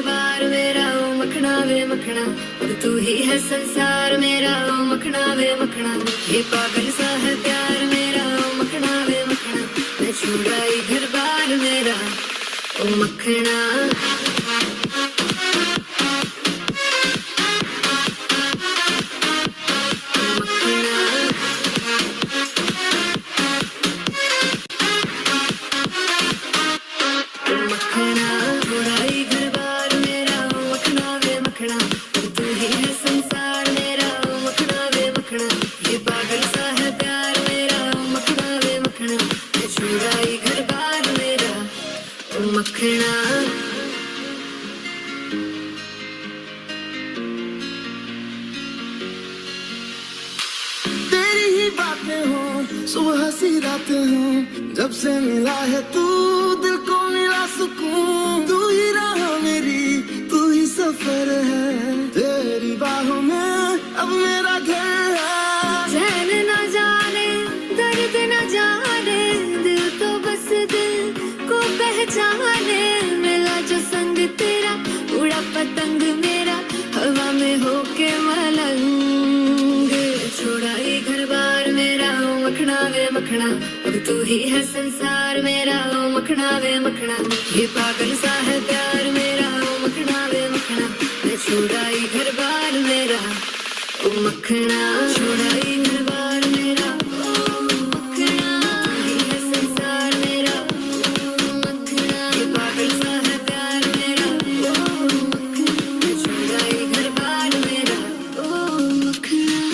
बार मेरा ओ मखना वे मखना, अब तू ही है संसार मेरा ओ मखना वे मखना। ये पागल सा है प्यार मेरा ओ मखना वे मखना, मैं छुड़ाई घर बार मेरा ओ मखना। तेरी ही बातें हो सुबह सी रातें हो, जब से मिला है तू दिल को मिला सुकून। तू ही राह मेरी तू ही सफर है, तेरी बाहों में अब मेरा घर है। चैन न जाने दर्द न जाने, दिल तो बस दिल को पहचाने। मिला जो संग तेरा उड़ा पतंग मेरा, हवा में होके मलंग। छोड़ा ये घर बार मेरा ओ मखना वे मखना, अब तू ही है संसार मेरा ओ मखना वे मखना। ये पागल सा है प्यार मेरा ओ मखना वे मखना, मैं छोड़ा ये घर बार मेरा ओ मखना। छोड़ा ये घर बार मेरा ओ मखना, तू ही है संसार मेरा ओ मखना। ये पागल सा है प्यार मेरा ओ मखना, मैं छोड़ा ये घर बार मेरा ओ मखना।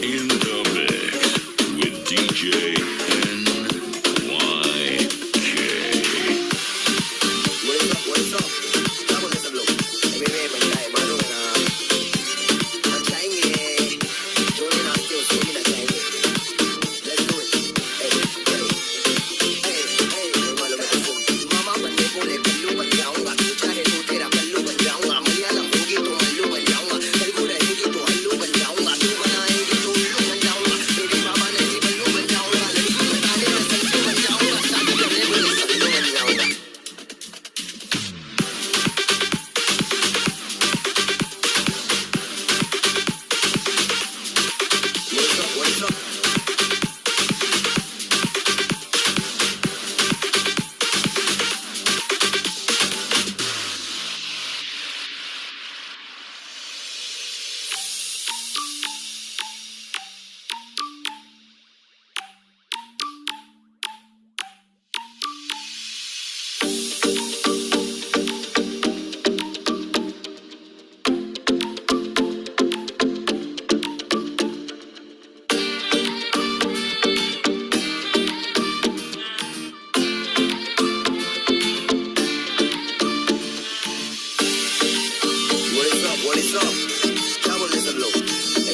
In the mix with DJ NYK. What is up? Vamos a hacerlo. Bebé, banda de mano na. Machayenge. Johnny Nasty और Soni नचाएंगे. Let's do it. Hey, hey, hey, hey. मालूम है तुझको. मामा बनने बोले कल्लू बन जाऊंगा. तू चाहे तो तेरा कल्लू बन जाऊंगा. मलयालम होगी तो मल्लू बन जाऊंगा. तेलुगु रहेगी तो हल्लू बन जाऊंगा. तू बनाएगी तो उल्लू बन जाऊंगा. मेरे मामा ने भी बल्लू बन जाऊंगा. लड़की बताने में सल्लू बन जाऊंगा. शादी करने बोले सल्लू बन जाऊंगा. What is up? What is up? क्या बोले सब लोग?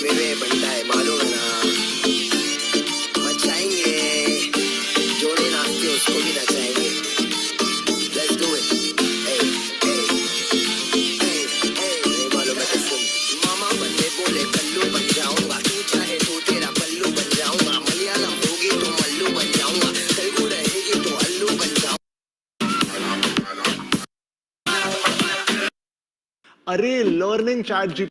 बे बंदा है मालूम है ना. मचाएंगे. जोड़े नाचते उसको भी नचाएंगे. Let's do it. Hey, hey, hey, hey. ये मालूम है तुझको. मामा बनने बोले कल्लू बन जाऊंगा. तू चाहे तो तेरा पल्लू बन जाऊंगा. मलयालम होगी तो मल्लू बन जाऊंगा. तेलुगु रहेगी तो हल्लू बन जाऊंगा. अरे लर्निंग चैट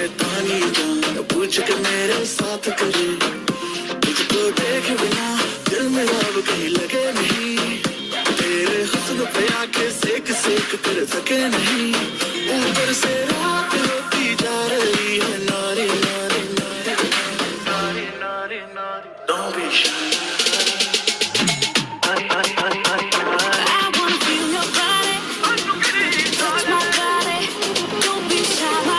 शैतानी जान पूछ के मेरे साथ करे तुझको देखे बिना दिल मेरा अब कहीं लगे नहीं तेरे हुस्न पे आके सेक सेक कर सके नहीं ऊपर से रात होती जा रही है नारी नारी नारी नारी नारी नारी don't be shy I wanna feel your body, touch my body. Don't be shy, my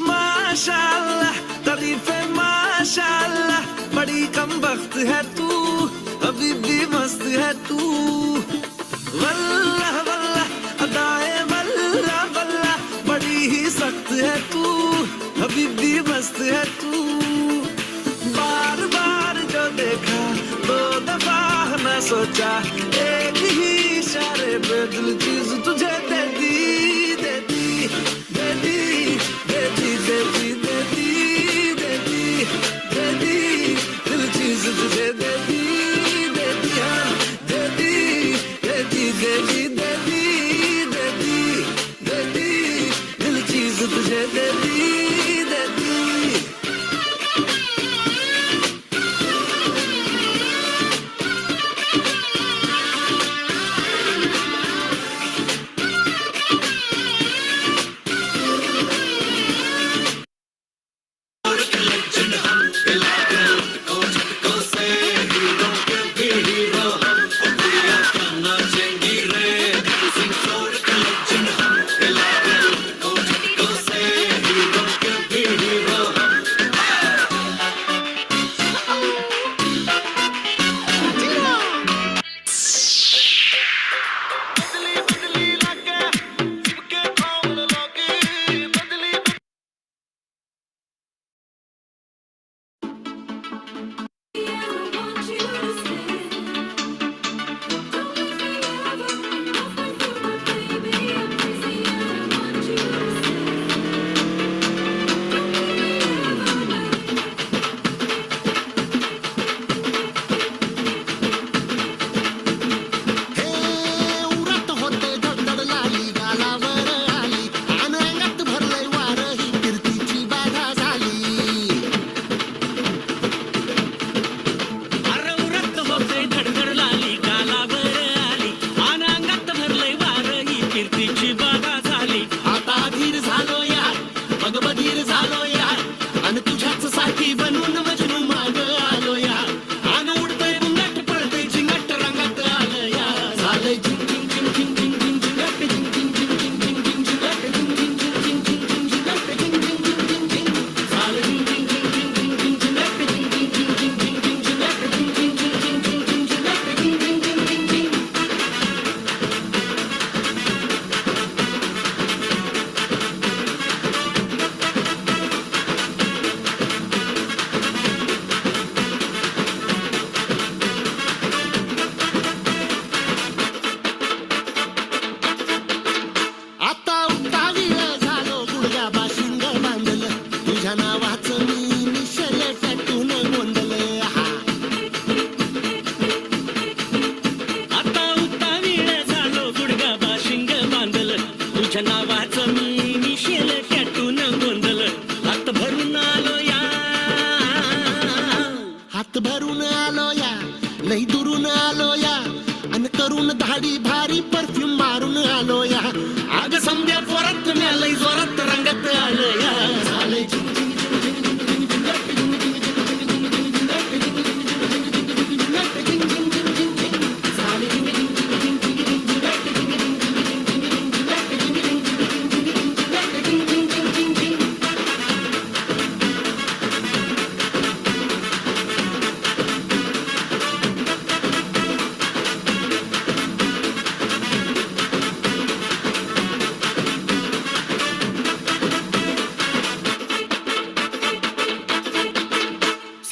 माशाल्लाह तारीफ है माशाल्लाह बड़ी कम वक्त है तू अभी भी मस्त है तू वल्लाह वल्लाह अदाए वल्लाह वल्लाह बड़ी ही सख्त है तू अभी भी मस्त है तू बार बार जो देखा दो दफा न सोचा एक ही इशारे पे दिल चीज तुझे दे दी दे दी दे दी दे दी दे दी दे दी दे दी दे दी दिल चीज तुझे दे दी दे दी हाँ दे दी दे दी दे दी दे दी दे दी दे दी दिल चीज तुझे दे दी दे दी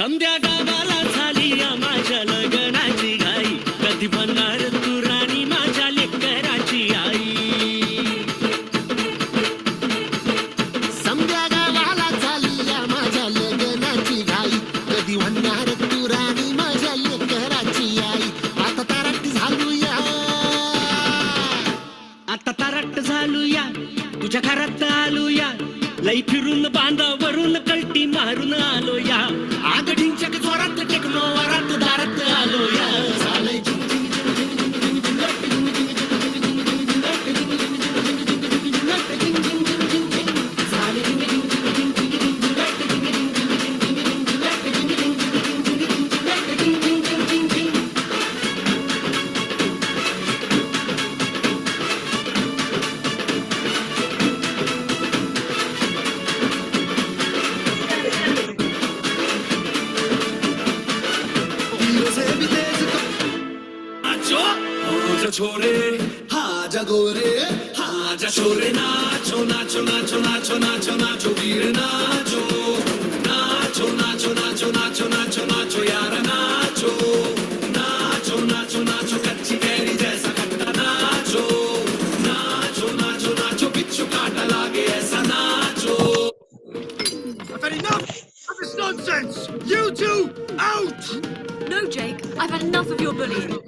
संध्या गावाला झाली या माझ्या लग्नाची घाई, कधी बनणार तू राणी माझ्या लेकराची आई. समजा गावाला झाली या माझ्या लग्नाची घाई, कधी म्हणणार तू राणी माझ्या लेकराची आई. आता तारट झालूया, आता तारट झालूया, तुझ्या घरात आलूया, लई फिरून बांधावरून कलटी मारून आलो या. आग ढिंचक जोरात टेकलो वरात दारात आलो या. झालंय नाचो हो छोरे, हाजा गोरे, आजा छोरे नाचो नाचो नाचो नाचो नाचो नाचो वीर नाचो, नाचो नाचो नाचो नाचो नाचो नाचो यार नाचो, नाचो नाचो नाचो कच्ची कैरी जैसा खट्टा नाचो, नाचो नाचो नाचो बिच्छू काटा लागे ऐसा नाचो. I've had enough of this nonsense. You two out. No, Jake, I've had enough of your bullying.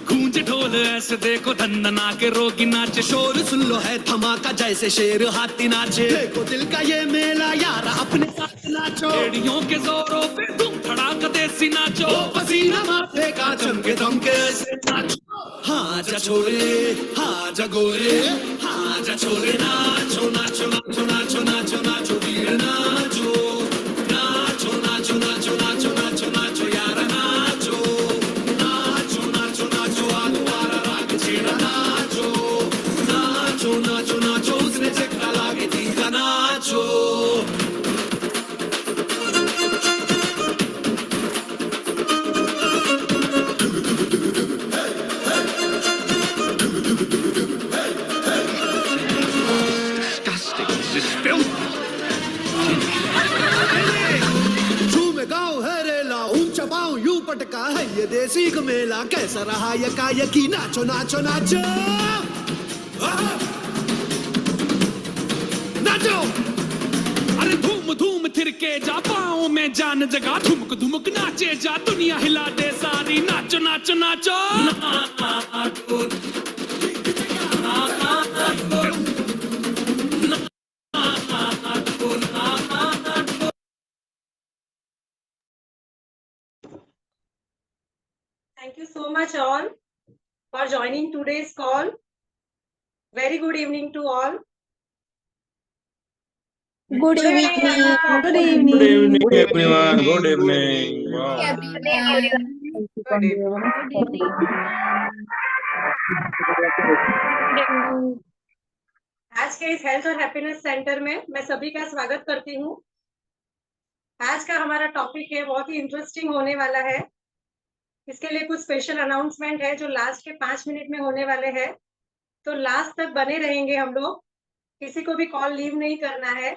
गूंज ढोल ऐसे देखो धंधना के रोगी नाचे, शोर सुन लो है धमाका जैसे शेर हाथी नाचे. देखो दिल का ये मेला यार अपने साथ नाचो. एड़ियों के जोरों पे तुम धड़ाका देसी नाचो, पसीना माथे का चमके दमके ऐसे नाचो. हाजा छोरे, हाजा गोरे, हाजा छोरे नाचो नाचो नाचो नाचो नाचो नाचो वीर नाचो, नाचो नाचो नाचो नाचो नाचो नाचो यार नाचो, नाचो नाचो नाचो आलू वाला राग छेड़ा नाचो, नाचो नाचो नाचो उसने चक्का लागे तीखा नाचो. झूमे गाँव है रेला, ऊंचा पाँव यूं पटका है ये देसी का मेला. कैसा रहा यकी नाचो नाचो नाचो नाचो. अरे धूम धूम थिरके जा, पाँव में जान जगा, धुमक धुमक नाचे जा, दुनिया हिला दे सारी. नाचो नाचो नाचो. Thank you so much all for joining today's call. Very good evening to all. Good evening. Good evening. Good evening, everyone. Good evening. Wow. आज के इस हेल्थ और हैप्पीनेस सेंटर में मैं सभी का स्वागत करती हूँ. आज का हमारा टॉपिक है बहुत ही इंटरेस्टिंग होने वाला है. इसके लिए कुछ स्पेशल अनाउंसमेंट है जो लास्ट के 5 मिनट में होने वाले हैं, तो लास्ट तक बने रहेंगे हम लोग. किसी को भी कॉल लीव नहीं करना है.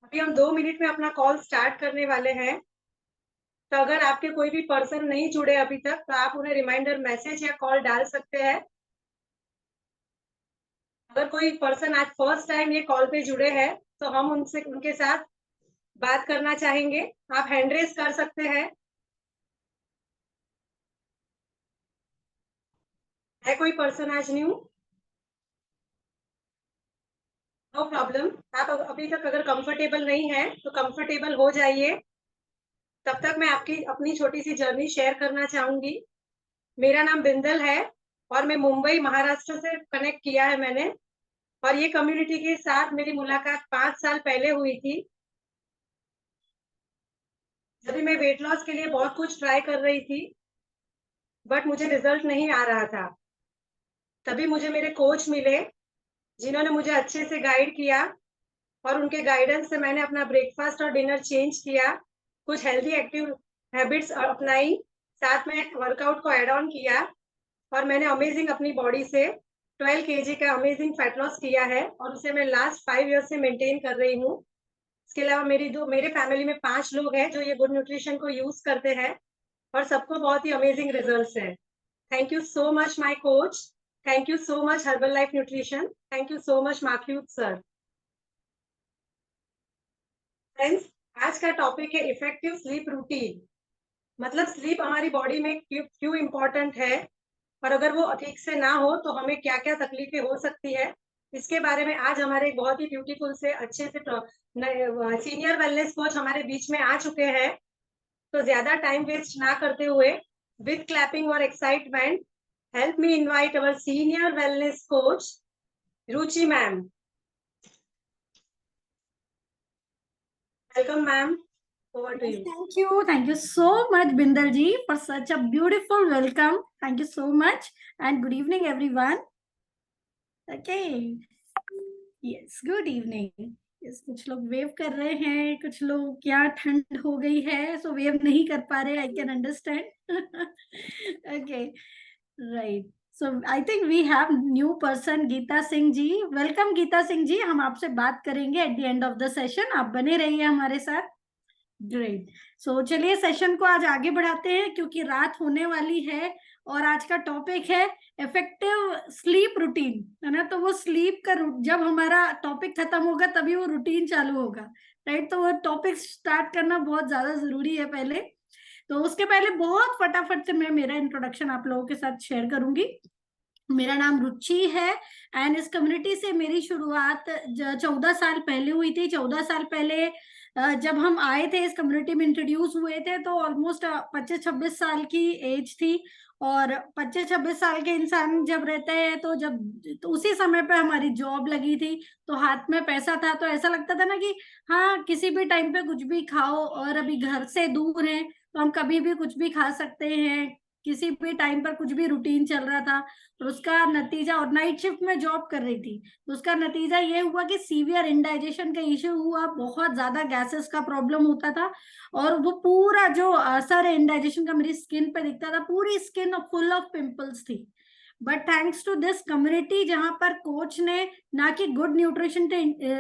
अभी हम 2 मिनट में अपना कॉल स्टार्ट करने वाले हैं. तो अगर आपके कोई भी पर्सन नहीं जुड़े अभी तक, तो आप उन्हें रिमाइंडर मैसेज या कॉल डाल सकते हैं. अगर कोई पर्सन आज फर्स्ट टाइम ये कॉल पे जुड़े हैं, तो हम उनके साथ बात करना चाहेंगे. आप हैंड रेज कर सकते हैं. है कोई पर्सन आज न्यू? No problem. आप अभी तक अगर कंफर्टेबल नहीं है तो कंफर्टेबल हो जाइए. तब तक मैं आपकी अपनी छोटी सी जर्नी शेयर करना चाहूंगी. मेरा नाम बिंदल है और मैं मुंबई महाराष्ट्र से कनेक्ट किया है मैंने. और ये कम्युनिटी के साथ मेरी मुलाकात 5 साल पहले हुई थी, जब मैं वेट लॉस के लिए बहुत कुछ ट्राई कर रही थी. बट मुझे रिजल्ट नहीं आ रहा था। तभी मुझे मेरे कोच मिले, जिन्होंने मुझे अच्छे से गाइड किया, और उनके गाइडेंस से मैंने अपना ब्रेकफास्ट और डिनर चेंज किया, कुछ हेल्दी एक्टिव हैबिट्स अपनाई, साथ में वर्कआउट को ऐड ऑन किया, और मैंने अमेजिंग अपनी बॉडी से 12 केजी का अमेजिंग फैट लॉस किया है, और उसे मैं लास्ट 5 ईयर से मेंटेन कर रही हूँ। इसके अलावा मेरे फैमिली में 5 लोग हैं जो ये गुड न्यूट्रिशन को यूज करते हैं, और सबको बहुत ही अमेजिंग रिजल्ट्स हैं। Thank you so much my coach, thank you so much herbal life nutrition, thank you so much माखियूत सर। फ्रेंड्स, आज का टॉपिक है इफेक्टिव स्लीप रूटीन। मतलब स्लीप हमारी बॉडी में क्यों इम्पोर्टेंट है, और अगर वो ठीक से ना हो तो हमें क्या क्या तकलीफें हो सकती है, इसके बारे में आज हमारे एक बहुत ही ब्यूटीफुल से अच्छे से सीनियर वेलनेस कोच हमारे बीच में आ चुके हैं। तो ज्यादा टाइम वेस्ट ना करते हुए, विद क्लैपिंग और excitement, help me invite our senior wellness coach Ruchi ma'am. Welcome ma'am, over to you. Thank you so much, Bindal ji, for such a beautiful welcome. Thank you so much, and good evening, everyone. Okay, yes, good evening. Yes, कुछ लोग wave कर रहे हैं, कुछ लोग क्या ठंड हो गई है, so वेव नहीं कर पा रहे. I can understand. Okay, right. So I think we have new person, Gita Singh ji. Welcome, Gita Singh ji. हम आपसे बात करेंगे at the end of the session. आप बने रहिए हमारे साथ. ग्रेट. सो चलिए सेशन को आज आगे बढ़ाते हैं, क्योंकि रात होने वाली है और आज का टॉपिक है इफेक्टिव स्लीप रूटीन, है ना. तो वो स्लीप का जब हमारा टॉपिक खत्म होगा तभी वो रूटीन चालू होगा, राइट. तो वो टॉपिक स्टार्ट करना बहुत ज्यादा जरूरी है पहले. तो उसके पहले बहुत फटाफट से मैं मेरा इंट्रोडक्शन आप लोगों के साथ शेयर करूंगी. मेरा नाम रुचि है, एंड इस कम्युनिटी से मेरी शुरुआत 14 साल पहले हुई थी. 14 साल पहले जब हम आए थे, इस कम्युनिटी में इंट्रोड्यूस हुए थे, तो ऑलमोस्ट 25-26 साल की एज थी. और 25-26 साल के इंसान जब रहते हैं तो उसी समय पे हमारी जॉब लगी थी, तो हाथ में पैसा था, तो ऐसा लगता था ना कि हाँ, किसी भी टाइम पे कुछ भी खाओ, और अभी घर से दूर है तो हम कभी भी कुछ भी खा सकते हैं, किसी भी टाइम पर कुछ भी रूटीन चल रहा था. और उसका नतीजा, और नाइट शिफ्ट में जॉब कर रही थी, तो उसका नतीजा ये हुआ कि सीवियर इंडाइजेशन का इश्यू हुआ, बहुत ज्यादा गैसेस का प्रॉब्लम होता था, और वो पूरा जो असर है इंडाइजेशन का मेरी स्किन पे दिखता था, पूरी स्किन फुल ऑफ पिंपल्स थी. But thanks to this community, जहां पर कोच ने ना कि गुड न्यूट्रिशन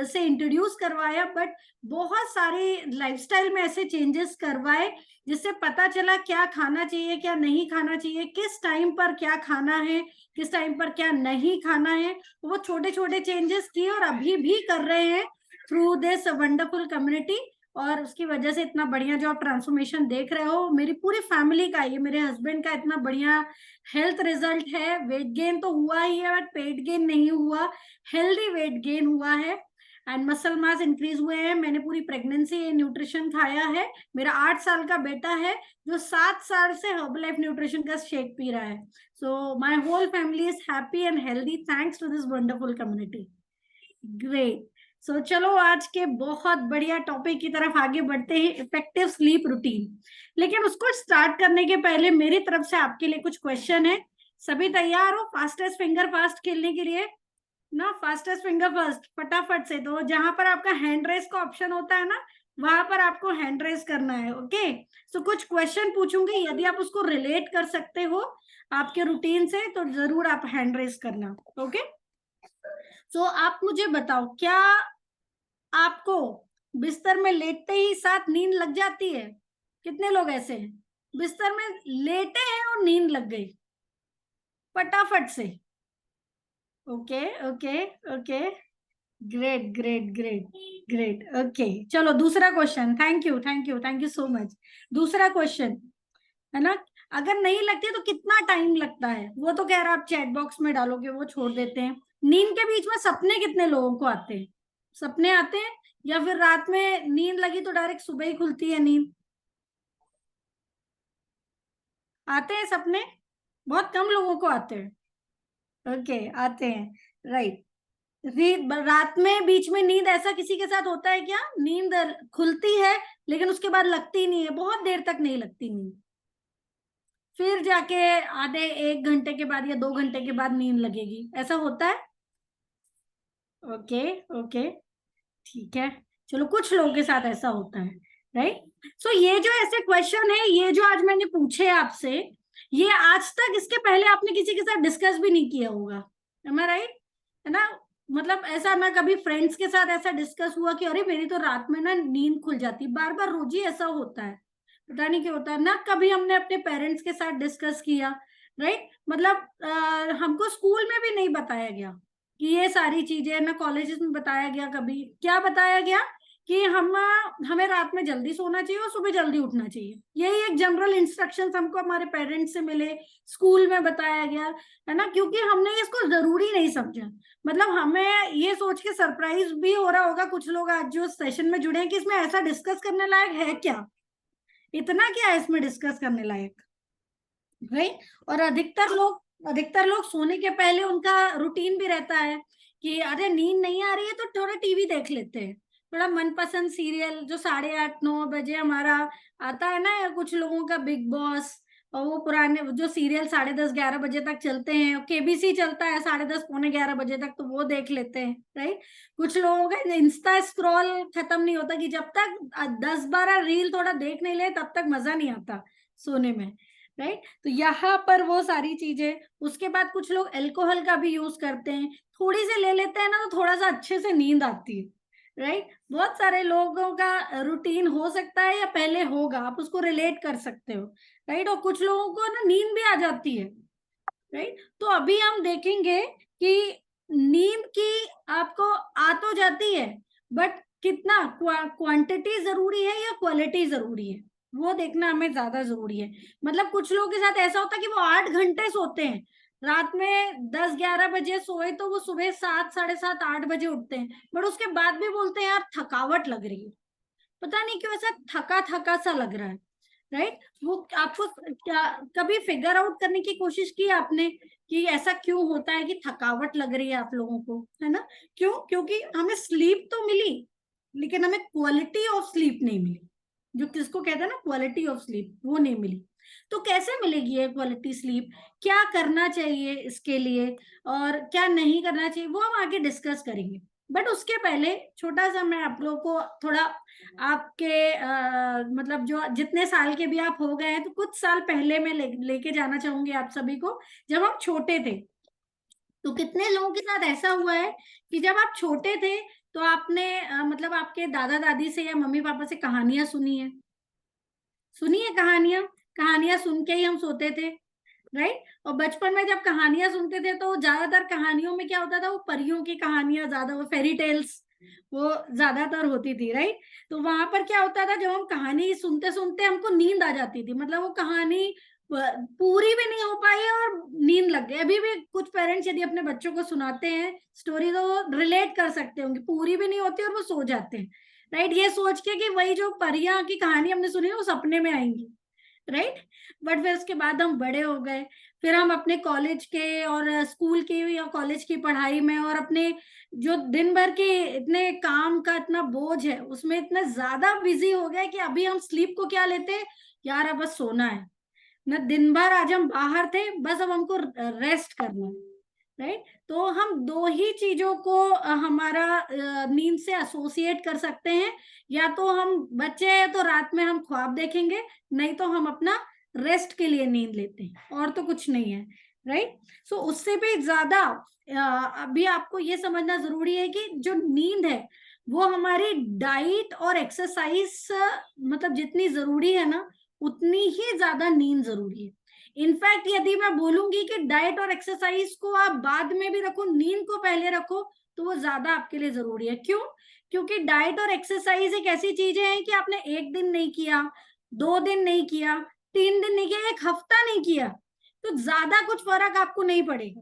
से इंट्रोड्यूस करवाया, बट बहुत सारे लाइफस्टाइल में ऐसे चेंजेस करवाए जिससे पता चला क्या खाना चाहिए, क्या नहीं खाना चाहिए, किस टाइम पर क्या खाना है, किस टाइम पर क्या नहीं खाना है. वो छोटे छोटे चेंजेस किए और अभी भी कर रहे हैं थ्रू दिस वंडरफुल कम्युनिटी. और उसकी वजह से इतना बढ़िया जो आप ट्रांसफॉर्मेशन देख रहे हो, मेरी पूरी फैमिली का, ये मेरे हस्बैंड का इतना बढ़िया हेल्थ रिजल्ट है. वेट गेन तो हुआ ही है, बट पेट गेन नहीं हुआ, हेल्दी वेट गेन हुआ है, एंड मसल मास इंक्रीज हुए हैं. मैंने पूरी प्रेगनेंसी न्यूट्रिशन खाया है. मेरा 8 साल का बेटा है जो 7 साल से हर्बल लाइफ न्यूट्रिशन का शेक पी रहा है. So my whole family is happy and healthy thanks to this wonderful community. Great. So चलो आज के बहुत बढ़िया टॉपिक की तरफ आगे बढ़ते हैं, इफेक्टिव स्लीप रूटीन. लेकिन उसको स्टार्ट करने के पहले मेरी तरफ से आपके लिए कुछ क्वेश्चन है. सभी तैयार हो फास्टेस्ट फिंगर फास्ट खेलने के लिए ना? फास्टेस्ट फिंगर फर्स्ट, फटाफट से. तो जहां पर आपका हैंड रेस का ऑप्शन होता है ना, वहां पर आपको हैंड रेस करना है. ओके. सो कुछ क्वेश्चन पूछूंगी, यदि आप उसको रिलेट कर सकते हो आपके रूटीन से तो जरूर आप हैंड रेस करना. ओके. सो आप मुझे बताओ, क्या आपको बिस्तर में लेटते ही साथ नींद लग जाती है? कितने लोग ऐसे हैं बिस्तर में लेटे हैं और नींद लग गई? फटाफट से. Okay okay okay, great great great great. Okay, चलो दूसरा question. Thank you so much. दूसरा क्वेश्चन है ना, अगर नहीं लगती तो कितना टाइम लगता है? वो तो कह रहा आप चैट बॉक्स में डालोगे, वो छोड़ देते हैं. नींद के बीच में सपने कितने लोगों को आते हैं? सपने आते हैं, या फिर रात में नींद लगी तो डायरेक्ट सुबह ही खुलती है नींद? आते हैं सपने? बहुत कम लोगों को आते हैं. ओके, आते हैं, राइट. रात में बीच में नींद ऐसा किसी के साथ होता है क्या? नींद खुलती है लेकिन उसके बाद लगती नहीं है, बहुत देर तक नहीं लगती नींद. फिर जाके आधे 1 घंटे के बाद या 2 घंटे के बाद नींद लगेगी, ऐसा होता है? ओके ओके, ठीक है, चलो कुछ लोगों के साथ ऐसा होता है, राइट? सो ये जो ऐसे क्वेश्चन है, ये जो आज मैंने पूछे आपसे, ये आज तक इसके पहले आपने किसी के साथ डिस्कस भी नहीं किया होगा, am I right? है ना? मतलब ऐसा ना कभी फ्रेंड्स के साथ ऐसा डिस्कस हुआ कि अरे मेरी तो रात में ना नींद खुल जाती, बार बार रोज ही ऐसा होता है, पता नहीं क्यों होता है ना। कभी हमने अपने पेरेंट्स के साथ डिस्कस किया, राइट? मतलब हमको स्कूल में भी नहीं बताया गया कि ये सारी चीजें, ना कॉलेजेस में बताया गया। कभी क्या बताया गया कि हमें रात में जल्दी सोना चाहिए और सुबह जल्दी उठना चाहिए, यही एक जनरल इंस्ट्रक्शंस हमको हमारे पेरेंट्स से मिले, स्कूल में बताया गया, है ना? क्योंकि हमने इसको जरूरी नहीं समझा। मतलब हमें ये सोच के सरप्राइज भी हो रहा होगा कुछ लोग आज जो सेशन में जुड़े हैं कि इसमें ऐसा डिस्कस करने लायक है क्या, इतना क्या है इसमें डिस्कस करने लायक, राइट? और अधिकतर लोग सोने के पहले उनका रूटीन भी रहता है कि अरे नींद नहीं आ रही है तो थोड़ा टीवी देख लेते हैं, थोड़ा मनपसंद सीरियल जो 8:30-9 बजे हमारा आता है ना, या कुछ लोगों का बिग बॉस, और वो पुराने जो सीरियल 10:30-11 बजे तक चलते हैं, केबीसी चलता है 10:30 पौने 11 बजे तक, तो वो देख लेते हैं, राइट? कुछ लोगों का इंस्टा स्क्रॉल खत्म नहीं होता कि जब तक 10-12 रील थोड़ा देख नहीं ले तब तक मजा नहीं आता सोने में, राइट? तो यहाँ पर वो सारी चीजें। उसके बाद कुछ लोग अल्कोहल का भी यूज करते हैं, थोड़ी सी ले लेते हैं ना तो थोड़ा सा अच्छे से नींद आती है, राइट? बहुत सारे लोगों का रूटीन हो सकता है या पहले होगा, आप उसको रिलेट कर सकते हो, राइट? और कुछ लोगों को ना नींद भी आ जाती है, राइट? तो अभी हम देखेंगे कि नींद की आपको आ तो जाती है, बट कितना क्वांटिटी जरूरी है या क्वालिटी जरूरी है, वो देखना हमें ज्यादा जरूरी है। मतलब कुछ लोगों के साथ ऐसा होता है कि वो 8 घंटे सोते हैं, रात में 10-11 बजे सोए तो वो सुबह 7, 7:30, 8 बजे उठते हैं, बट उसके बाद भी बोलते हैं यार थकावट लग रही है, पता नहीं क्यों ऐसा थका थका सा लग रहा है, राइट? वो आपको क्या कभी फिगर आउट करने की कोशिश की आपने कि ऐसा क्यों होता है कि थकावट लग रही है आप लोगों को, है ना? क्यों? क्योंकि हमें स्लीप तो मिली लेकिन हमें क्वालिटी ऑफ स्लीप नहीं मिली, जो किसको कहते हैं ना क्वालिटी ऑफ स्लीप, वो नहीं मिली। तो कैसे मिलेगी ये क्वालिटी स्लीप, क्या करना चाहिए इसके लिए और क्या नहीं करना चाहिए, वो हम आगे डिस्कस करेंगे। बट उसके पहले छोटा सा मैं आप लोगों को थोड़ा आपके मतलब जो जितने साल के भी आप हो गए हैं, तो कुछ साल पहले मैं लेके जाना चाहूंगी आप सभी को, जब हम छोटे थे। तो कितने लोगों के साथ ऐसा हुआ है कि जब आप छोटे थे तो आपने मतलब आपके दादा दादी से या मम्मी पापा से कहानियां सुनी है कहानियां सुन के ही हम सोते थे, राइट? और बचपन में जब कहानियां सुनते थे तो ज्यादातर कहानियों में क्या होता था, वो परियों की कहानियां ज्यादा, वो फेरी टेल्स वो ज्यादातर होती थी, राइट? तो वहां पर क्या होता था, जब हम कहानी सुनते सुनते हमको नींद आ जाती थी, मतलब वो कहानी पूरी भी नहीं हो पाई और नींद लग गई। अभी भी कुछ पेरेंट्स यदि अपने बच्चों को सुनाते हैं स्टोरी तो वो रिलेट कर सकते होंगे, पूरी भी नहीं होती और वो सो जाते हैं, राइट? ये सोच के कि वही जो परियां की कहानी हमने सुनी है वो सपने में आएंगी, राइट? बट फिर उसके बाद हम बड़े हो गए, फिर हम अपने कॉलेज के और स्कूल की या कॉलेज की पढ़ाई में और अपने जो दिन भर के इतने काम का इतना बोझ है उसमें इतना ज्यादा बिजी हो गए कि अभी हम स्लीप को क्या लेते हैं, यार अब बस सोना है ना, दिन भर आज हम बाहर थे, बस अब हमको रेस्ट करना है, राइट? तो हम दो ही चीजों को हमारा नींद से एसोसिएट कर सकते हैं, या तो हम बच्चे हैं तो रात में हम ख्वाब देखेंगे, नहीं तो हम अपना रेस्ट के लिए नींद लेते हैं, और तो कुछ नहीं है, राइट? सो उससे भी ज्यादा अभी आपको ये समझना जरूरी है कि जो नींद है वो हमारी डाइट और एक्सरसाइज मतलब जितनी जरूरी है ना, उतनी ही ज्यादा नींद जरूरी है। इनफैक्ट यदि मैं बोलूंगी कि डाइट और एक्सरसाइज को आप बाद में भी रखो, नींद को पहले रखो, तो वो ज्यादा आपके लिए जरूरी है। क्यों? क्योंकि डाइट और एक्सरसाइज एक ऐसी चीजें हैं कि आपने 1 दिन नहीं किया, 2 दिन नहीं किया, 3 दिन नहीं किया, 1 हफ्ता नहीं किया, तो ज्यादा कुछ फर्क आपको नहीं पड़ेगा।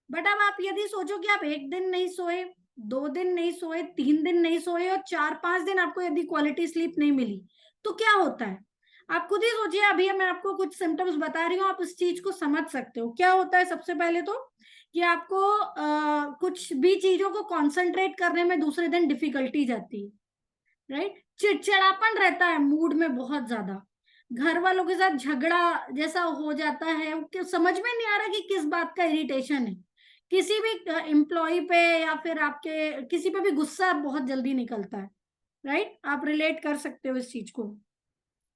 बट अब आप यदि सोचो कि आप 1 दिन नहीं सोए, 2 दिन नहीं सोए, 3 दिन नहीं सोए और 4-5 दिन आपको यदि क्वालिटी स्लीप नहीं मिली, तो क्या होता है आप खुद ही सोचिए। अभी मैं आपको कुछ सिम्टम्स बता रही हूँ, आप इस चीज को समझ सकते हो। क्या होता है सबसे पहले तो कि आपको कुछ भी चीजों को कंसंट्रेट करने में दूसरे दिन डिफिकल्टी जाती है, राइट? चिड़चिड़ापन रहता है मूड में बहुत ज्यादा, घर वालों के साथ झगड़ा जैसा हो जाता है, कि समझ में नहीं आ रहा कि किस बात का इरिटेशन है, किसी भी एम्प्लॉय पे या फिर आपके किसी पे भी गुस्सा बहुत जल्दी निकलता है, राइट? आप रिलेट कर सकते हो इस चीज को।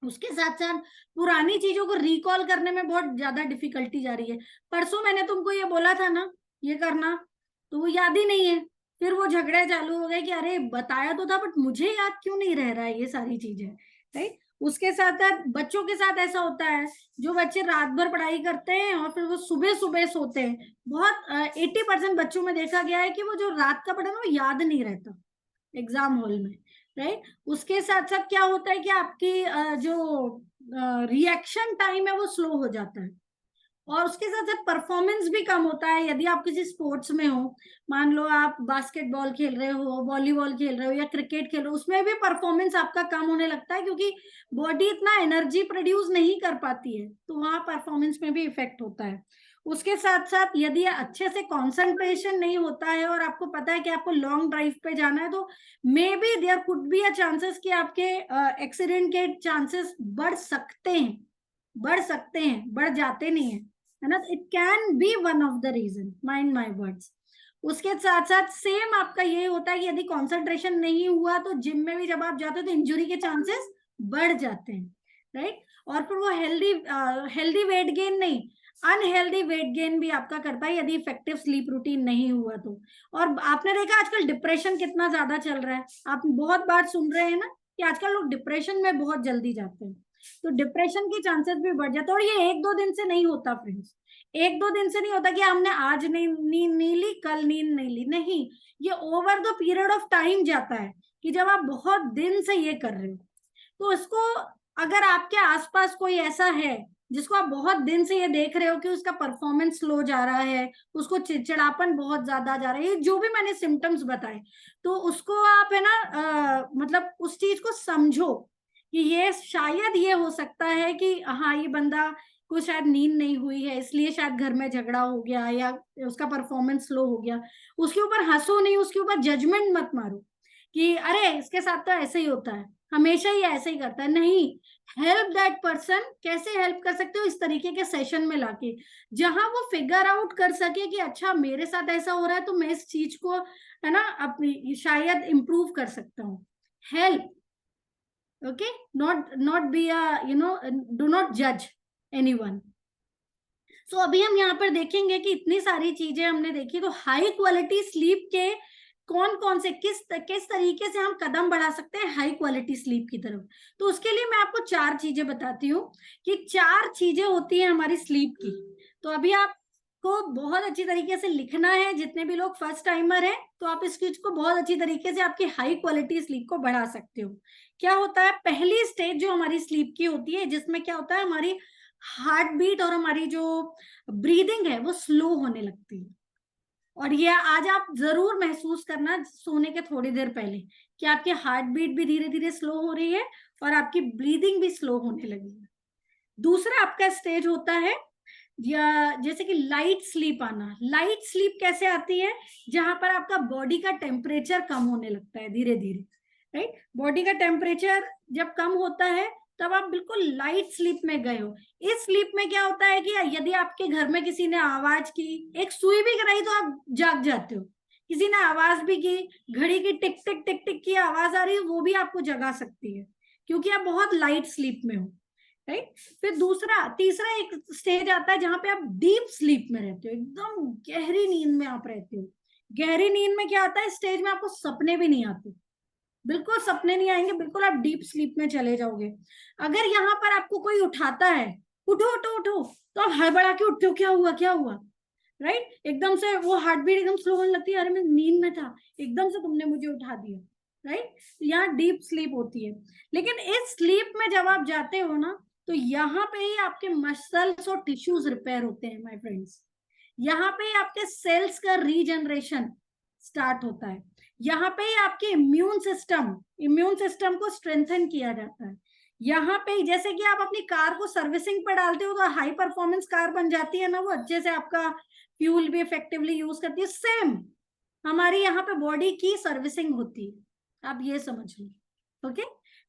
उसके साथ साथ पुरानी चीजों को रिकॉल करने में बहुत ज्यादा डिफिकल्टी जा रही है। परसों मैंने तुमको ये बोला था ना ये करना, तो वो याद ही नहीं है, फिर वो झगड़े चालू हो गए कि अरे बताया तो था बट मुझे याद क्यों नहीं रह रहा है ये सारी चीजें, राइट? उसके साथ साथ बच्चों के साथ ऐसा होता है, जो बच्चे रात भर पढ़ाई करते हैं और फिर वो सुबह सुबह सोते हैं, बहुत 80% बच्चों में देखा गया है कि वो जो रात का पढ़ा ना वो याद नहीं रहता एग्जाम हॉल में, राइट? उसके साथ साथ क्या होता है कि आपकी जो रिएक्शन टाइम है वो स्लो हो जाता है, और उसके साथ साथ परफॉर्मेंस भी कम होता है। यदि आप किसी स्पोर्ट्स में हो, मान लो आप बास्केटबॉल खेल रहे हो, वॉलीबॉल खेल रहे हो या क्रिकेट खेल रहे हो, उसमें भी परफॉर्मेंस आपका कम होने लगता है, क्योंकि बॉडी इतना एनर्जी प्रोड्यूस नहीं कर पाती है, तो वहां परफॉर्मेंस में भी इफेक्ट होता है। उसके साथ साथ यदि अच्छे से कंसंट्रेशन नहीं होता है और आपको पता है कि आपको लॉन्ग ड्राइव पे जाना है, तो maybe there could be a chances कि आपके एक्सीडेंट के चांसेस बढ़ सकते हैं, बढ़ जाते नहीं है ना? It can be one of the reason, mind my words. उसके साथ साथ सेम आपका ये होता है कि यदि कंसंट्रेशन नहीं हुआ तो जिम में भी जब आप जाते हो तो इंजुरी के चांसेस बढ़ जाते हैं, राइट? और फिर वो हेल्दी वेट गेन नहीं, अनहेल्दी वेट गेन भी आपका करता है यदि इफेक्टिव स्लीप रूटीन नहीं हुआ तो। और आपने देखा आजकल डिप्रेशन कितना ज्यादा चल रहा है, आप बहुत बार सुन रहे हैं ना कि आजकल लोग डिप्रेशन में बहुत जल्दी जाते हैं, तो डिप्रेशन के चांसेस भी बढ़ जाते हैं। और ये 1-2 दिन से नहीं होता फ्रेंड्स, 1-2 दिन से नहीं होता कि हमने आज नींद नहीं ली, कल नींद नहीं ली, नहीं, ये over the period of time जाता है कि जब आप बहुत दिन से ये कर रहे हो। तो इसको, अगर आपके आसपास कोई ऐसा है जिसको आप बहुत दिन से ये देख रहे हो कि उसका परफॉर्मेंस स्लो जा रहा है, उसको चिड़चिड़ापन बहुत ज्यादा जा रहा है, जो भी मैंने सिम्टम्स बताए, तो उसको आप है ना मतलब उस चीज को समझो कि ये शायद ये हो सकता है कि हाँ ये बंदा को शायद नींद नहीं हुई है, इसलिए शायद घर में झगड़ा हो गया या उसका परफॉर्मेंस स्लो हो गया। उसके ऊपर हंसो नहीं, उसके ऊपर जजमेंट मत मारो कि अरे इसके साथ तो ऐसे ही होता है, हमेशा ही ऐसे ही करता है। नहीं, हेल्प दैट पर्सन। कैसे हेल्प कर सकते हो? इस तरीके के सेशन में लाके, जहां वो फिगर आउट कर सके कि अच्छा मेरे साथ ऐसा हो रहा है तो मैं इस चीज को है ना अपनी शायद इम्प्रूव कर सकता हूँ। Help, okay, not be a do not judge anyone. So अभी हम यहाँ पर देखेंगे कि इतनी सारी चीजें हमने देखी, तो हाई क्वालिटी स्लीप के कौन कौन से किस तरीके से हम कदम बढ़ा सकते हैं हाई क्वालिटी स्लीप की तरफ। तो उसके लिए मैं आपको 4 चीजें बताती हूँ कि 4 चीजें होती है हमारी स्लीप की। तो अभी आपको बहुत अच्छी तरीके से लिखना है, जितने भी लोग फर्स्ट टाइमर हैं तो आप इस चीज को बहुत अच्छी तरीके से आपकी हाई क्वालिटी स्लीप को बढ़ा सकते हो। क्या होता है, पहली स्टेज जो हमारी स्लीप की होती है, जिसमें क्या होता है हमारी हार्ट बीट और हमारी जो ब्रीदिंग है वो स्लो होने लगती है। और ये आज आप जरूर महसूस करना सोने के थोड़ी देर पहले कि आपकी हार्ट बीट भी धीरे धीरे स्लो हो रही है और आपकी ब्रीदिंग भी स्लो होने लगी है। दूसरा आपका स्टेज होता है या जैसे कि लाइट स्लीप आना। लाइट स्लीप कैसे आती है? जहां पर आपका बॉडी का टेम्परेचर कम होने लगता है धीरे धीरे, राइट? बॉडी का टेम्परेचर जब कम होता है तब आप बिल्कुल लाइट स्लीप में गए हो। इस स्लीप में क्या होता है कि यदि आपके घर में किसी ने आवाज की, एक सुई भी कराई तो आप जाग जाते हो, किसी ने आवाज भी की, घड़ी की टिक टिक टिक टिक की आवाज आ रही है, वो भी आपको जगा सकती है क्योंकि आप बहुत लाइट स्लीप में हो, राइट? फिर तीसरा एक स्टेज आता है जहां पे आप डीप स्लीप में रहते हो, एकदम गहरी नींद में आप रहते हो। गहरी नींद में क्या आता है, स्टेज में आपको सपने भी नहीं आते, बिल्कुल सपने नहीं आएंगे, बिल्कुल आप डीप स्लीप में चले जाओगे। अगर यहाँ पर आपको कोई उठाता है, उठो उठो उठो, तो आप हड़बड़ा के उठते हो, क्या हुआ क्या हुआ, राइट? एकदम से वो हार्ट बीट एकदम स्लो होने लगती है, अरे मैं नींद में था, एकदम से तुमने मुझे उठा दिया, राइट? यहाँ डीप स्लीप होती है। लेकिन इस स्लीप में जब आप जाते हो ना, तो यहाँ पे ही आपके मसल्स और टिश्यूज रिपेयर होते हैं माय फ्रेंड्स। यहाँ पे ही आपके सेल्स का रीजनरेशन स्टार्ट होता है। यहाँ पे ही आपके इम्यून सिस्टम को स्ट्रेंथन किया जाता है। यहाँ पे जैसे कि आप अपनी कार को सर्विसिंग पर डालते हो तो हाई परफॉर्मेंस कार बन जाती है ना, वो अच्छे से आपका फ्यूल भी इफेक्टिवली यूज करती है। सेम हमारी यहाँ पे बॉडी की सर्विसिंग होती है, आप ये समझ लो, ओके?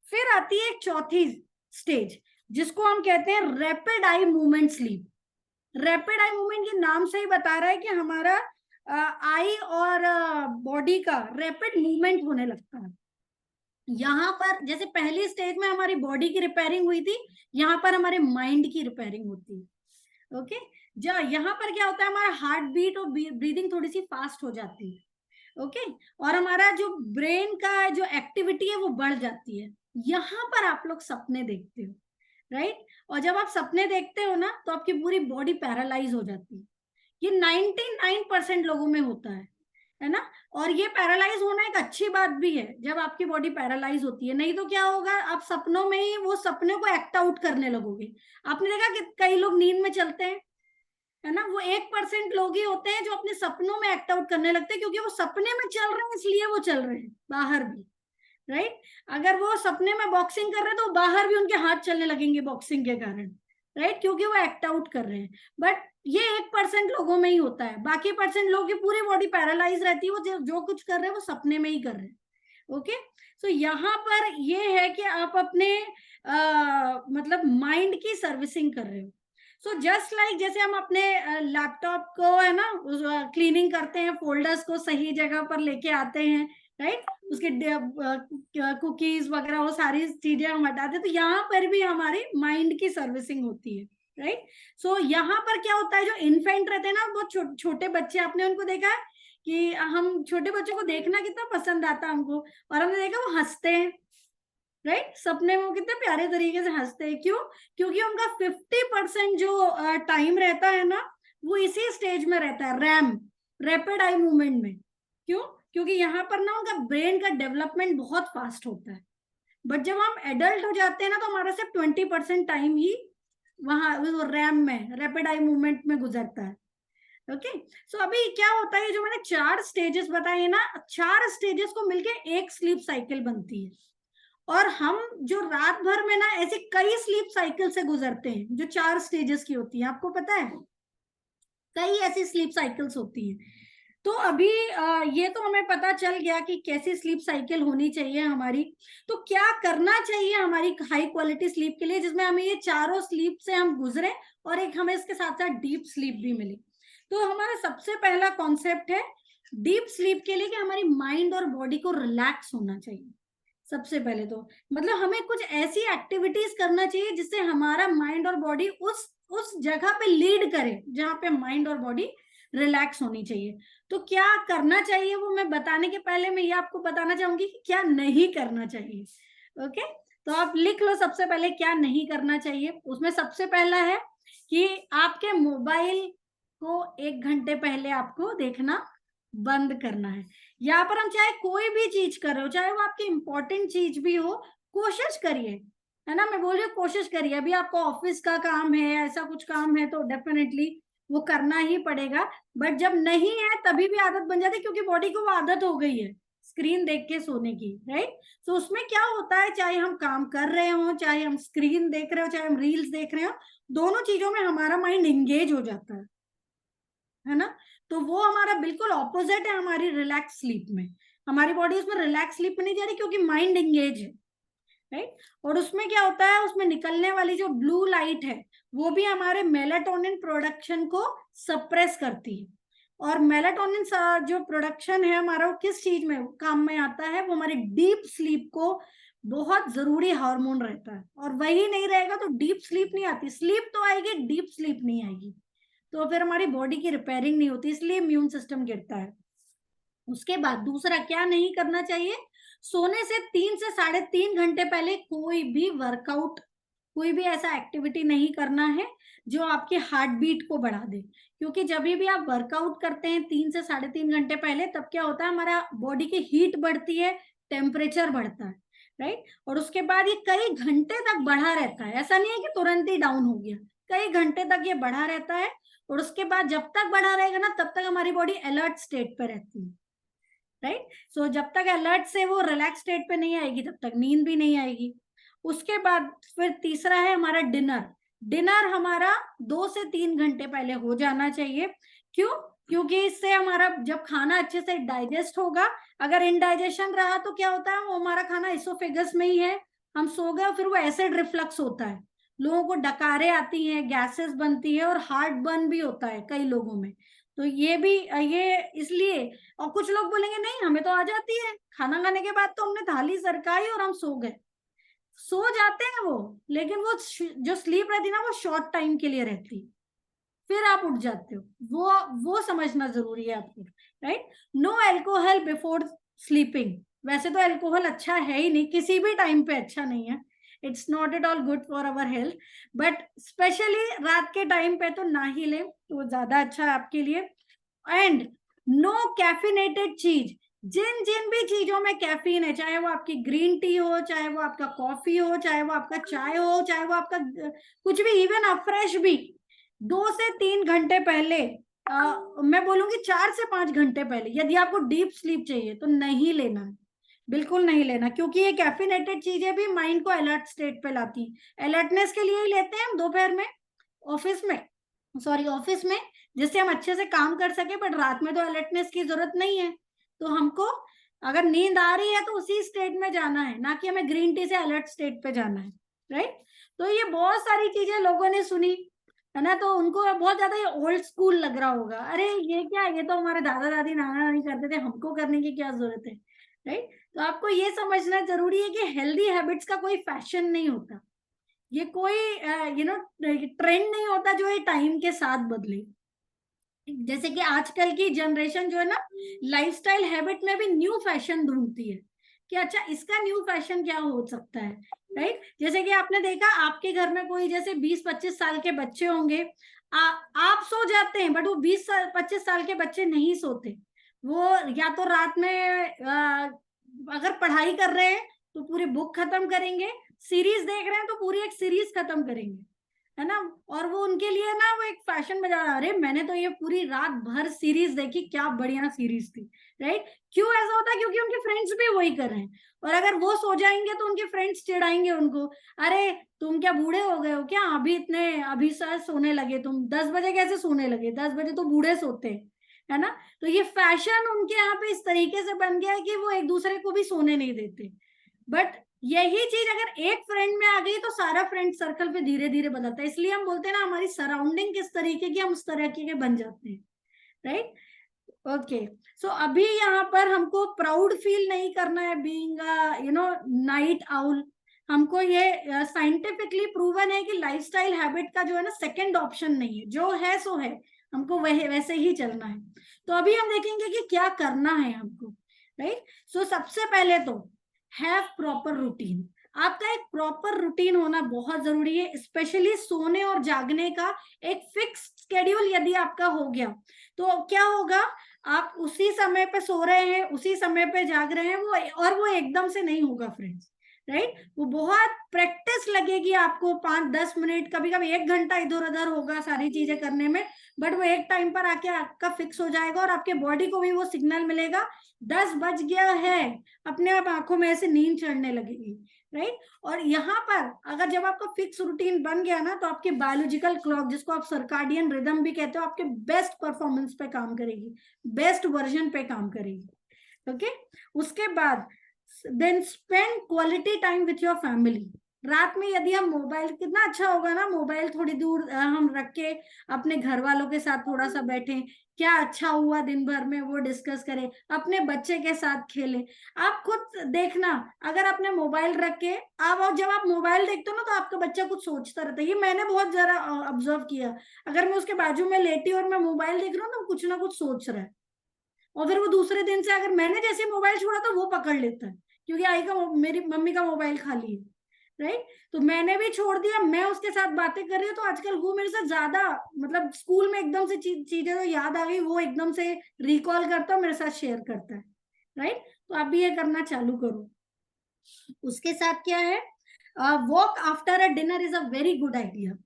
फिर आती है एक चौथी स्टेज, जिसको हम कहते हैं rapid eye movement sleep. Rapid eye movement ये नाम से ही बता रहा है कि हमारा आई और बॉडी का रैपिड मूवमेंट होने लगता है। यहाँ पर जैसे पहली स्टेज में हमारी बॉडी की रिपेयरिंग हुई थी, यहाँ पर हमारे माइंड की रिपेयरिंग होती है। ओके, यहाँ पर क्या होता है, हमारा हार्ट बीट और ब्रीदिंग थोड़ी सी फास्ट हो जाती है। ओके, और हमारा जो ब्रेन का जो एक्टिविटी है वो बढ़ जाती है। यहाँ पर आप लोग सपने देखते हो, राइट? और जब आप सपने देखते हो ना, तो आपकी पूरी बॉडी पैरालाइज हो जाती है। ये 99% लोगों में होता है ना? और ये पैरालाइज होना एक अच्छी बात भी है जब आपकी बॉडी पैरालाइज होती है। नहीं तो क्या होगा, आप सपनों में ही वो सपने को एक्ट आउट करने लगोगे। आपने देखा कि कई लोग नींद में चलते हैं, है ना? वो 1% लोग ही होते हैं जो अपने सपनों में एक्ट आउट करने लगते हैं, क्योंकि वो सपने में चल रहे हैं इसलिए वो चल रहे हैं बाहर भी, राइट? अगर वो सपने में बॉक्सिंग कर रहे हैं तो बाहर भी उनके हाथ चलने लगेंगे बॉक्सिंग के कारण, राइट? क्योंकि वो एक्ट आउट कर रहे हैं। बट ये 1% लोगों में ही होता है, बाकी % लोगों की पूरी बॉडी पैरालाइज रहती है, वो जो कुछ कर रहे हैं वो सपने में ही कर रहे हैं। ओके, सो यहाँ पर ये है कि आप अपने मतलब माइंड की सर्विसिंग कर रहे हो। सो जस्ट लाइक जैसे हम अपने लैपटॉप को, है ना, क्लीनिंग करते हैं, फोल्डर्स को सही जगह पर लेके आते हैं, राइट? उसके कुकीज वगैरह वो सारी चीजें हम हटाते हैं, तो यहाँ पर भी हमारी माइंड की सर्विसिंग होती है, राइट? सो यहाँ पर क्या होता है, जो इन्फेंट रहते हैं ना, बहुत छोटे बच्चे, आपने उनको देखा है कि हम छोटे बच्चों को देखना कितना पसंद आता है हमको, और हमने देखा वो हंसते हैं, राइट? सपने में वो कितने प्यारे तरीके से हंसते हैं। क्यों? क्योंकि उनका 50% जो टाइम रहता है ना, वो इसी स्टेज में रहता है, रैम, रैपिड आई मूवमेंट में। क्यों? क्योंकि यहाँ पर ना उनका ब्रेन का डेवलपमेंट बहुत फास्ट होता है। बट जब हम एडल्ट हो जाते हैं ना, तो हमारा सिर्फ 20% टाइम ही वहां रैम में, रैपिड आई मूवमेंट में गुजरता है। ओके, सो अभी क्या होता है, जो मैंने 4 स्टेजेस बताए ना, 4 स्टेजेस को मिलके एक स्लीप साइकिल बनती है। और हम जो रात भर में ना ऐसे कई स्लीप साइकिल से गुजरते हैं जो 4 स्टेजेस की होती है, आपको पता है? कई ऐसी स्लीप साइकिल्स होती हैं। तो अभी ये तो हमें पता चल गया कि कैसी स्लीप साइकिल होनी चाहिए हमारी। तो क्या करना चाहिए हमारी हाई क्वालिटी स्लीप के लिए, जिसमें हमें ये चारों स्लीप से हम गुजरे और एक हमें इसके साथ साथ डीप स्लीप भी मिली। तो हमारा सबसे पहला कॉन्सेप्ट है डीप स्लीप के लिए कि हमारी माइंड और बॉडी को रिलैक्स होना चाहिए। सबसे पहले तो मतलब हमें कुछ ऐसी एक्टिविटीज करना चाहिए जिससे हमारा माइंड और बॉडी उस जगह पे लीड करे जहां पे माइंड और बॉडी रिलैक्स होनी चाहिए। तो क्या करना चाहिए वो मैं बताने के पहले मैं ये आपको बताना चाहूंगी कि क्या नहीं करना चाहिए। ओके, तो आप लिख लो सबसे पहले क्या नहीं करना चाहिए। उसमें सबसे पहला है कि आपके मोबाइल को 1 घंटे पहले आपको देखना बंद करना है। यहाँ पर हम चाहे कोई भी चीज कर रहे हो, चाहे वो आपकी इंपॉर्टेंट चीज भी हो, कोशिश करिए, है ना, मैं बोल रही हूँ कोशिश करिए। अभी आपको ऑफिस का काम है, ऐसा कुछ काम है तो डेफिनेटली वो करना ही पड़ेगा। बट जब नहीं है तभी भी आदत बन जाती है, क्योंकि बॉडी को वो आदत हो गई है स्क्रीन देख के सोने की, राइट? तो उसमें क्या होता है, चाहे हम काम कर रहे हो, चाहे हम स्क्रीन देख रहे हो, चाहे हम रील्स देख रहे हो, दोनों चीजों में हमारा माइंड एंगेज हो जाता है ना? तो वो हमारा बिल्कुल ऑपोजिट है हमारी रिलैक्स स्लीप में। हमारी बॉडी उसमें रिलैक्स स्लीप में नहीं जा रही क्योंकि माइंड एंगेज है, राइट? और उसमें क्या होता है, उसमें निकलने वाली जो ब्लू लाइट है वो भी हमारे मेलाटोनिन प्रोडक्शन को सप्रेस करती है। और मेलाटोनिन जो प्रोडक्शन है हमारा, वो किस चीज में काम में आता है, वो हमारी डीप स्लीप को बहुत जरूरी हार्मोन रहता है। और वही नहीं रहेगा तो डीप स्लीप नहीं आती। स्लीप तो आएगी, डीप स्लीप नहीं आएगी, तो फिर हमारी बॉडी की रिपेयरिंग नहीं होती, इसलिए इम्यून सिस्टम गिरता है। उसके बाद दूसरा क्या नहीं करना चाहिए, सोने से 3 से 3.5 घंटे पहले कोई भी वर्कआउट, कोई भी ऐसा एक्टिविटी नहीं करना है जो आपके हार्ट बीट को बढ़ा दे। क्योंकि जब भी आप वर्कआउट करते हैं 3 से 3.5 घंटे पहले, तब क्या होता है, हमारा बॉडी की हीट बढ़ती है, टेम्परेचर बढ़ता है, राइट? और उसके बाद ये कई घंटे तक बढ़ा रहता है, ऐसा नहीं है कि तुरंत ही डाउन हो गया, कई घंटे तक ये बढ़ा रहता है। और उसके बाद जब तक बढ़ा रहेगा ना, तब तक हमारी बॉडी अलर्ट स्टेट पे रहती है, राइट? सो जब तक अलर्ट से वो रिलैक्स स्टेट पे नहीं आएगी तब तक नींद भी नहीं आएगी। उसके बाद फिर तीसरा है हमारा डिनर। डिनर हमारा 2 से 3 घंटे पहले हो जाना चाहिए। क्यों? क्योंकि इससे हमारा जब खाना अच्छे से डाइजेस्ट होगा, अगर इनडाइजेशन रहा तो क्या होता है, वो हमारा खाना इसोफेगस में ही है, हम सो गए, फिर वो एसिड रिफ्लक्स होता है, लोगों को डकारें आती हैं, गैसेस बनती है और हार्ट बर्न भी होता है कई लोगों में। तो ये भी ये इसलिए, और कुछ लोग बोलेंगे नहीं हमें तो आ जाती है, खाना खाने के बाद तो हमने थाली सरकाई और हम सो गए। सो जाते हैं वो, लेकिन वो जो स्लीप रहती ना वो शॉर्ट टाइम के लिए रहती, फिर आप उठ जाते हो, वो समझना जरूरी है आपको, right. No alcohol before sleeping. वैसे तो अल्कोहल अच्छा है ही नहीं, किसी भी टाइम पे अच्छा नहीं है, it's not at all good for our health, but specially रात के टाइम पे तो ना ही ले, तो ज्यादा अच्छा है आपके लिए। एंड नो कैफिनेटेड चीज, जिन जिन भी चीजों में कैफीन है, चाहे वो आपकी ग्रीन टी हो, चाहे वो आपका कॉफी हो, चाहे वो आपका चाय हो, चाहे वो आपका कुछ भी, इवन अफ्रेश भी, 2 से 3 घंटे पहले, मैं बोलूंगी 4 से 5 घंटे पहले, यदि आपको डीप स्लीप चाहिए तो नहीं लेना है, बिल्कुल नहीं लेना, क्योंकि ये कैफिनेटेड चीजें भी माइंड को अलर्ट स्टेट पे लाती हैं। अलर्टनेस के लिए ही लेते हैं हम दोपहर में ऑफिस में, जिससे हम अच्छे से काम कर सके, बट रात में तो अलर्टनेस की जरूरत नहीं है। तो हमको अगर नींद आ रही है तो उसी स्टेट में जाना है, ना कि हमें ग्रीन टी से अलर्ट स्टेट पे जाना है, राइट। तो ये बहुत सारी चीजें लोगों ने सुनी है ना, तो उनको बहुत ज्यादा ये ओल्ड स्कूल लग रहा होगा, अरे ये क्या, ये तो हमारे दादा दादी नाना नानी करते थे, हमको करने की क्या जरूरत है, राइट। तो आपको ये समझना जरूरी है कि हेल्दी हैबिट्स का कोई फैशन नहीं होता, ये कोई ट्रेंड नहीं होता जो ये टाइम के साथ बदले। जैसे कि आजकल की जनरेशन जो है ना, लाइफस्टाइल हैबिट में भी न्यू फैशन ढूंढती है कि अच्छा इसका न्यू फैशन क्या हो सकता है, राइट। जैसे कि आपने देखा आपके घर में कोई जैसे 20-25 साल के बच्चे होंगे, आप सो जाते हैं, बट वो 20-25 साल के बच्चे नहीं सोते। वो या तो रात में अगर पढ़ाई कर रहे हैं तो पूरी बुक खत्म करेंगे, सीरीज देख रहे हैं तो पूरी एक सीरीज खत्म करेंगे, है ना। और वो उनके लिए ना वो एक फैशन बजा रहा, अरे मैंने तो ये पूरी रात भर सीरीज देखी, क्या बढ़िया सीरीज थी, राइट। क्यों ऐसा होता है? क्योंकि उनके फ्रेंड्स भी वही कर रहे हैं, और अगर वो सो जाएंगे तो उनके फ्रेंड्स चिढ़ाएंगे उनको, अरे तुम क्या बूढ़े हो गए हो क्या, अभी सोने लगे, तुम 10 बजे कैसे सोने लगे, 10 बजे तो बूढ़े सोते हैं, है ना। तो ये फैशन उनके यहाँ पे इस तरीके से बन गया है कि वो एक दूसरे को भी सोने नहीं देते। बट यही चीज अगर एक फ्रेंड में आ गई तो सारा फ्रेंड सर्कल पे धीरे धीरे बदलता है। इसलिए हम बोलते हैं ना, हमारी सराउंडिंग किस तरीके की, हम उस तरह के बन जाते हैं, राइट। ओके, सो अभी यहाँ पर हमको प्राउड फील नहीं करना है बीइंग नाइट आउल। हमको ये साइंटिफिकली प्रूवन है कि लाइफस्टाइल हैबिट का जो है ना सेकंड ऑप्शन नहीं है, जो है सो है, हमको वैसे ही चलना है। तो अभी हम देखेंगे कि क्या करना है हमको, राइट। सो सबसे पहले तो हैव प्रॉपर रूटीन। आपका एक प्रॉपर रूटीन होना बहुत जरूरी है, स्पेशली सोने और जागने का एक फिक्स स्केड्यूल यदि आपका हो गया तो क्या होगा, आप उसी समय पे सो रहे हैं, उसी समय पे जाग रहे हैं, वो एकदम से नहीं होगा फ्रेंड्स, राइट। वो बहुत प्रैक्टिस लगेगी आपको, 5-10 मिनट, कभी कभी 1 घंटा इधर उधर होगा सारी चीजें करने में, बट वो एक टाइम पर आके आपका फिक्स हो जाएगा और आपके बॉडी को भी वो सिग्नल मिलेगा 10 बज गया है, अपने आप आंखों में ऐसे नींद चढ़ने लगेगी, राइट। और यहाँ पर अगर जब आपका फिक्स रूटीन बन गया ना, तो आपके बायोलॉजिकल क्लॉक, जिसको आप सर्काडियन रिदम भी कहते हो, आपके बेस्ट परफॉर्मेंस पे काम करेगी, बेस्ट वर्जन पे काम करेगी। ओके, उसके बाद then spend quality time with your family. रात में यदि हम मोबाइल, कितना अच्छा होगा ना, मोबाइल थोड़ी दूर हम रख के अपने घर वालों के साथ थोड़ा सा बैठें, क्या अच्छा हुआ दिन भर में वो डिस्कस करें, अपने बच्चे के साथ खेलें। आप खुद देखना, अगर आपने मोबाइल रख के जब आप मोबाइल देखते हो ना, तो आपका बच्चा कुछ सोचता रहता है, ये मैंने बहुत जरा ऑब्जर्व किया। अगर मैं उसके बाजू में लेटी और मैं मोबाइल देख रहा हूँ तो कुछ ना कुछ सोच रहा है, और फिर वो दूसरे दिन से अगर मैंने जैसे मोबाइल छोड़ा तो वो पकड़ लेता है, क्योंकि मेरी मम्मी का मोबाइल खाली है, राइट। तो मैंने भी छोड़ दिया, मैं उसके साथ बातें कर रही हूँ, तो आजकल वो मेरे साथ ज्यादा, मतलब स्कूल में एकदम से चीजें तो याद आ गई, वो एकदम से रिकॉल करता है, मेरे साथ शेयर करता है, राइट। तो आप भी ये करना चालू करो। उसके साथ क्या है, walk after a dinner is a very good idea,